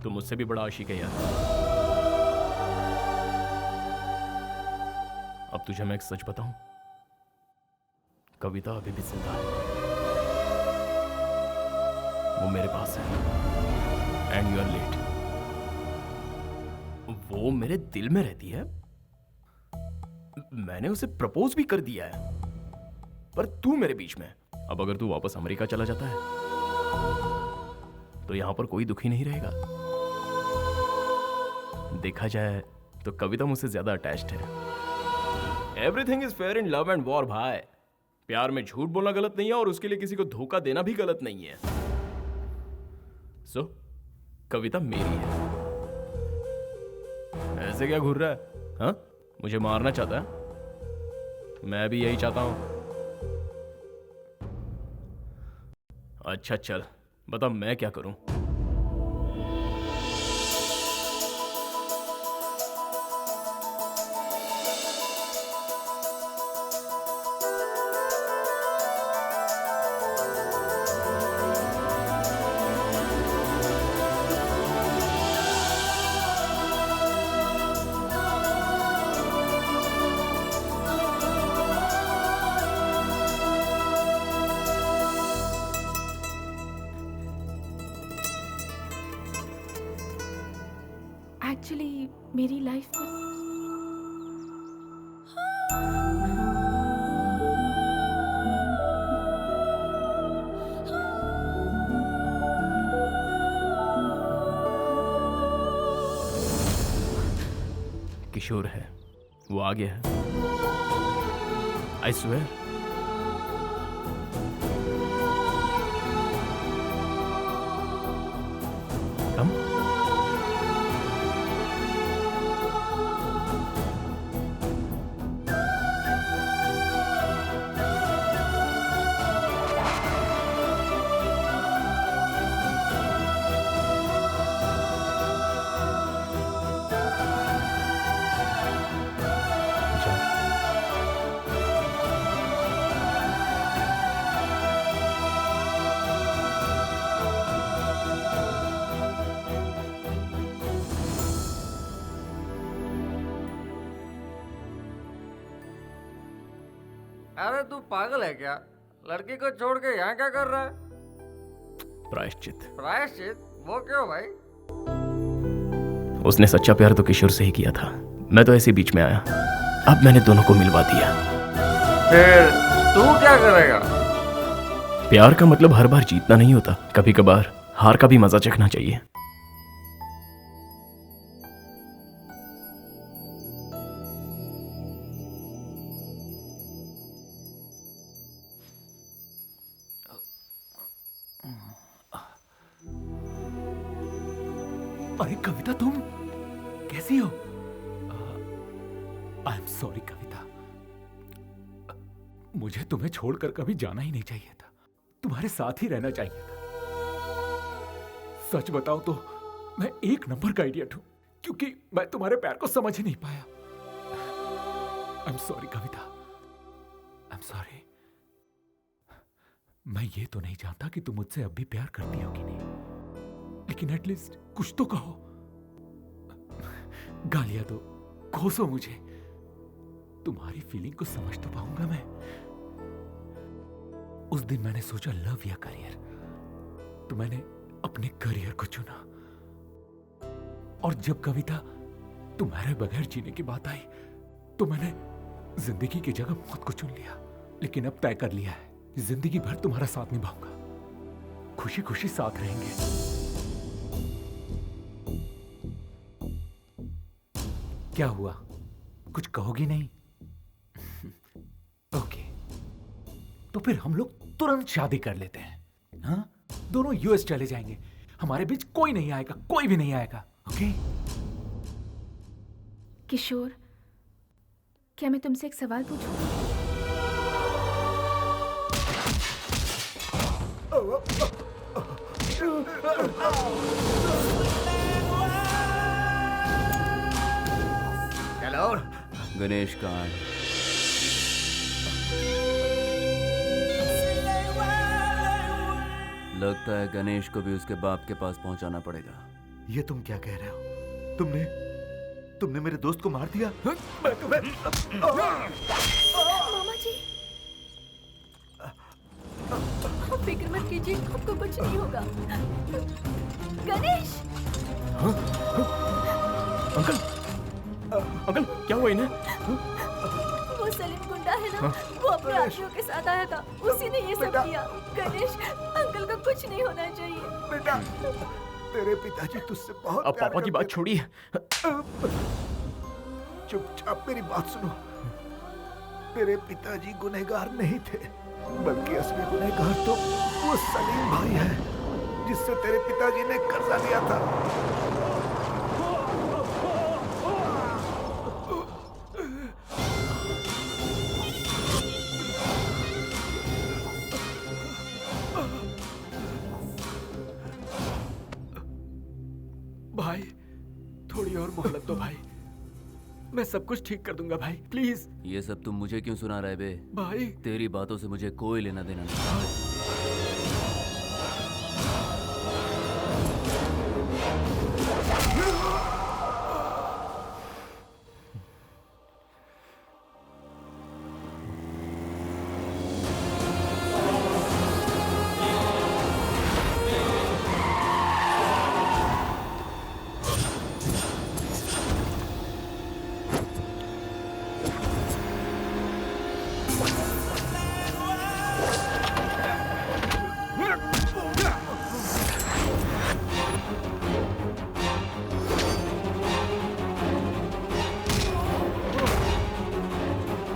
तू मुझसे भी बड़ा आशिक है यार। अब तुझे मैं एक सच बताऊं, कविता अभी भी जिंदा है, वो मेरे पास है, एंड यू आर लेट। वो मेरे दिल में रहती है, मैंने उसे प्रपोज भी कर दिया है, पर तू मेरे बीच में। अब अगर तू वापस अमेरिका चला जाता है तो यहां पर कोई दुखी नहीं रहेगा। देखा जाए तो कविता मुझसे ज्यादा अटैच्ड है। Everything is fair in love and war भाई। प्यार में झूठ बोलना गलत नहीं है, और उसके लिए किसी को धोखा देना भी गलत नहीं है। सो कविता मेरी है। ऐसे क्या घूर रहा है? हाँ, मुझे मारना चाहता है? मैं भी यही चाहता हूं। अच्छा चल बता, मैं क्या करूं? एक्चुअली मेरी लाइफ में किशोर है, वो आ गया है। I swear. कम। अरे तू पागल है क्या? लड़की को छोड़ के यहाँ क्या कर रहा है? प्रायश्चित। प्रायश्चित? वो क्यों भाई? उसने सच्चा प्यार तो किशोर से ही किया था, मैं तो ऐसे बीच में आया। अब मैंने दोनों को मिलवा दिया। फिर तू क्या करेगा? प्यार का मतलब हर बार जीतना नहीं होता, कभी कभार हार का भी मजा चखना चाहिए। अरे कविता, तुम कैसी हो? आई एम सॉरी कविता, मुझे तुम्हें छोड़कर कभी जाना ही नहीं चाहिए था, तुम्हारे साथ ही रहना चाहिए था। सच बताओ तो मैं एक नंबर का इडियट हूं, क्योंकि मैं तुम्हारे प्यार को समझ ही नहीं पाया। I am sorry Kavita, I am sorry. मैं ये तो नहीं जानता कि तुम मुझसे अब भी प्यार करती हो कि नहीं, लेकिन एटलीस्ट कुछ तो कहो। गालियां दो, कोसो मुझे, तुम्हारी फीलिंग को समझ तो पाऊंगा मैं। उस दिन मैंने सोचा लव या करियर, तो मैंने अपने करियर को चुना। और जब कविता तुम्हारे बगैर जीने की बात आई तो मैंने जिंदगी की जगह मौत को चुन लिया। लेकिन अब तय कर लिया है, जिंदगी भर तुम्हारा साथ निभाऊंगा, खुशी खुशी साथ रहेंगे। क्या हुआ, कुछ कहोगी नहीं? ओके, तो फिर हम लोग तुरंत शादी कर लेते हैं। हाँ, दोनों यूएस चले जाएंगे, हमारे बीच कोई नहीं आएगा, कोई भी नहीं आएगा। ओके? किशोर, क्या मैं तुमसे एक सवाल पूछूं? चलो। गणेश कहाँ है? लगता है गणेश को भी उसके बाप के पास पहुंचाना पड़ेगा। ये तुम क्या कह रहे हो? तुमने मेरे दोस्त को मार दिया? मैं तुम्हें मामा जी, आप फिक्र मत कीजिए, आपको कुछ नहीं होगा। गणेश! अंकल क्या हुआ इन्हें? वो सलीम गुंडा है ना, वो अपने आदमियों के साथ आया था, उसी ने ये सब किया। गणेश, अंकल को कुछ नहीं होना चाहिए। बेटा, तेरे पिताजी तुझसे बहुत अब पापा की बात छोड़िए। चुपचाप मेरी बात सुनो। तेरे पिताजी गुनहगार नहीं थे, बल्कि असली गुनहगार तो वो सलीम भाई है, जिससे तेरे पिताजी ने कर्जा लिया था। भाई, थोड़ी और मोहलत दो भाई, मैं सब कुछ ठीक कर दूंगा भाई, प्लीज। ये सब तुम मुझे क्यों सुना रहे बे? भाई, तेरी बातों से मुझे कोई लेना देना नहीं।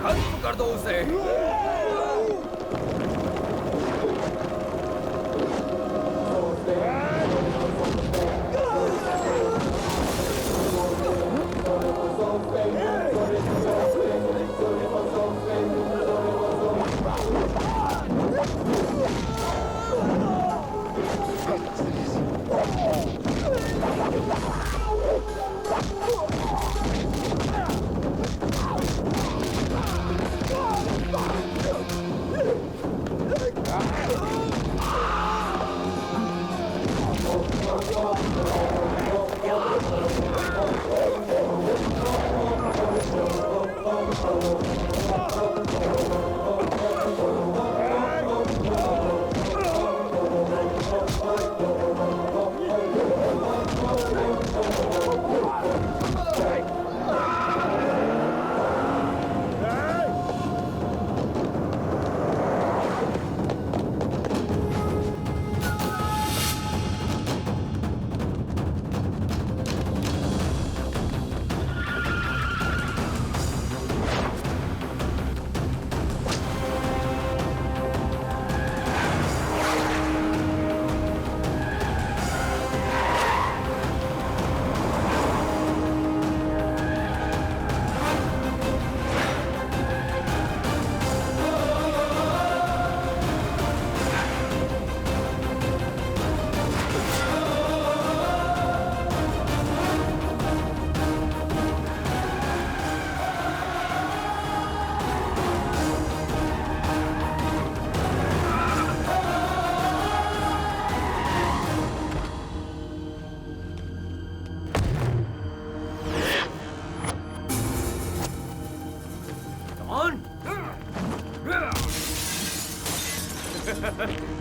खत्म कर दो उसे।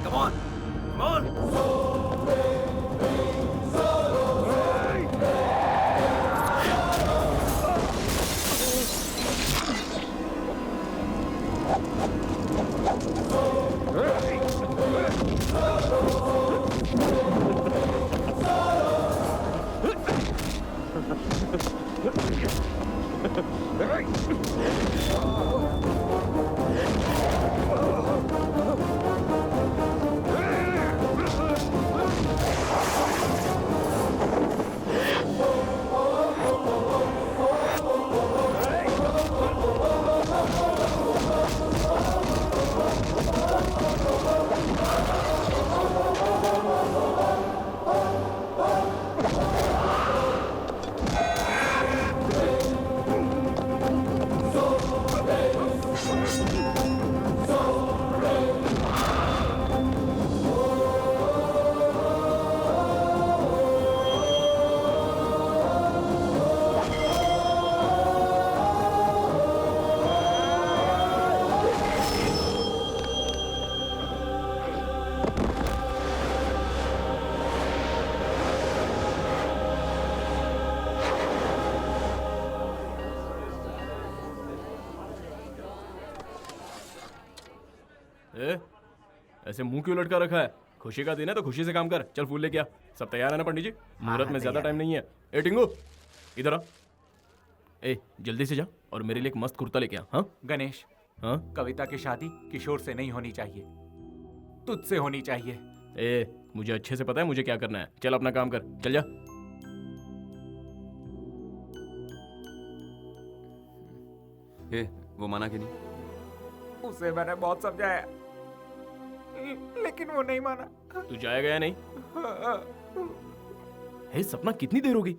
Come on! Come on! ए, ऐसे मुंह क्यों लटका रखा है? खुशी का दिन है तो खुशी से काम कर। चल फूल लेके आ। सब तैयार है ना पंडित जी? मुहूर्त में ज्यादा टाइम नहीं है। ए टिंगू, इधर आ। ए, जल्दी से जा और मेरे लिए एक मस्त कुर्ता लेके आ। हाँ गणेश, हाँ, कविता की शादी किशोर से नहीं होनी चाहिए, तुझसे होनी चाहिए। ए, मुझे अच्छे से पता है मुझे क्या करना है। चल अपना काम कर, चल जा। ए, वो माना कि नहीं? उसे मैंने बहुत समझाया, लेकिन वो नहीं माना। तू जाएगा या नहीं? हे सपना, कितनी देर होगी?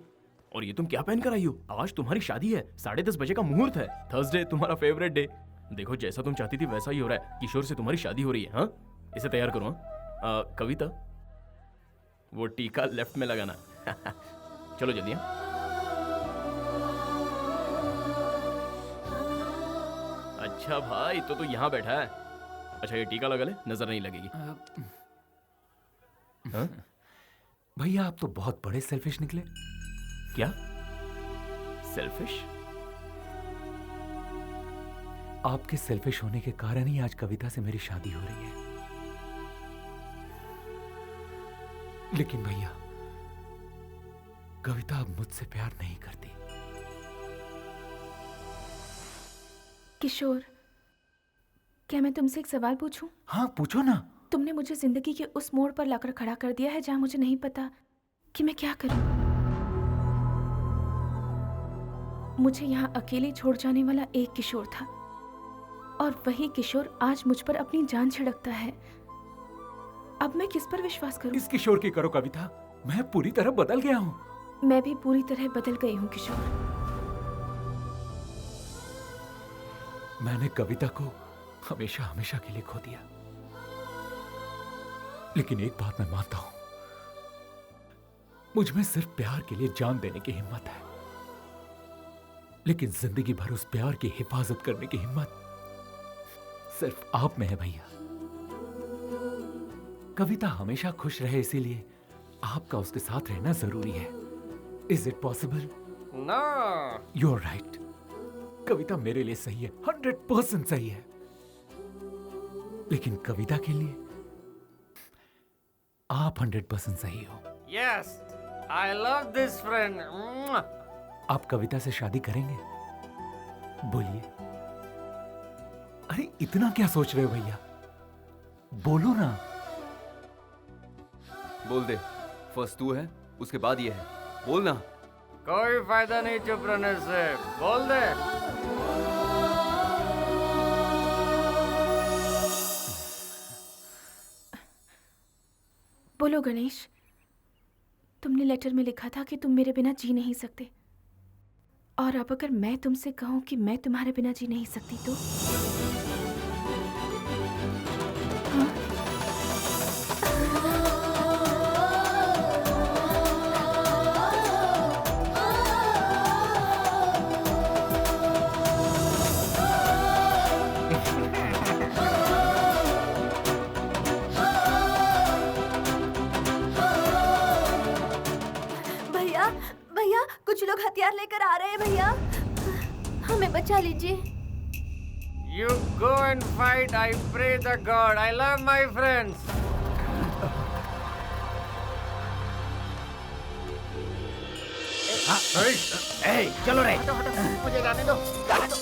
और ये तुम क्या पहन कर आई हो? आज तुम्हारी शादी है, 10:30 बजे का मुहूर्त है। थर्सडे तुम्हारा फेवरेट डे। देखो जैसा तुम चाहती थी वैसा ही हो रहा है। किशोर से तुम्हारी शादी हो रही है। हाँ, इसे तैयार करो। हाँ, कविता, वो टीका लेफ्ट में लगाना। चलो जल्दी। हाँ, अच्छा भाई, तो यहाँ बैठा है। अच्छा, ये टीका लगा ले, नजर नहीं लगेगी। हाँ? भैया आप तो बहुत बड़े सेल्फिश निकले। क्या सेल्फिश? आपके सेल्फिश होने के कारण ही आज कविता से मेरी शादी हो रही है। लेकिन भैया, कविता अब मुझसे प्यार नहीं करती। किशोर, क्या मैं तुमसे एक सवाल पूछूं? हाँ पूछो ना। तुमने मुझे जिंदगी के उस मोड़ पर लाकर खड़ा कर दिया है जहां मुझे नहीं पता कि मैं क्या करूं। मुझे यहाँ अकेले छोड़ जाने वाला एक किशोर था, और वही किशोर आज मुझ पर अपनी जान छिड़कता है। अब मैं किस पर विश्वास करूं? इस किशोर की करो कविता, मैं पूरी तरह बदल गया हूं। मैं भी पूरी तरह बदल गई हूं किशोर। मैंने कविता को हमेशा हमेशा के लिए खो दिया, लेकिन एक बात मैं मानता हूं, मुझ में सिर्फ प्यार के लिए जान देने की हिम्मत है, लेकिन जिंदगी भर उस प्यार की हिफाजत करने की हिम्मत सिर्फ आप में है भैया। कविता हमेशा खुश रहे, इसीलिए आपका उसके साथ रहना जरूरी है। Is it possible? No. You are right, Kavita मेरे लिए सही है, 100% सही है, लेकिन कविता के लिए आप 100% सही हो। Yes, I love this friend. आप कविता से शादी करेंगे? बोलिए। अरे इतना क्या सोच रहे हो भैया, बोलो ना। बोल दे, फर्स्ट तू है, उसके बाद ये है, बोल ना। कोई फायदा नहीं चुप रहने से, बोल दे। बोलो गणेश, तुमने लेटर में लिखा था कि तुम मेरे बिना जी नहीं सकते, और अब अगर मैं तुमसे कहूं कि मैं तुम्हारे बिना जी नहीं सकती तो? हाँ? भैया कुछ लोग हथियार लेकर आ रहे हैं भैया, हमें बचा लीजिए। You go and fight. I pray the God. I love my friends. चलो रे। मुझे जाने दो, जाने दो।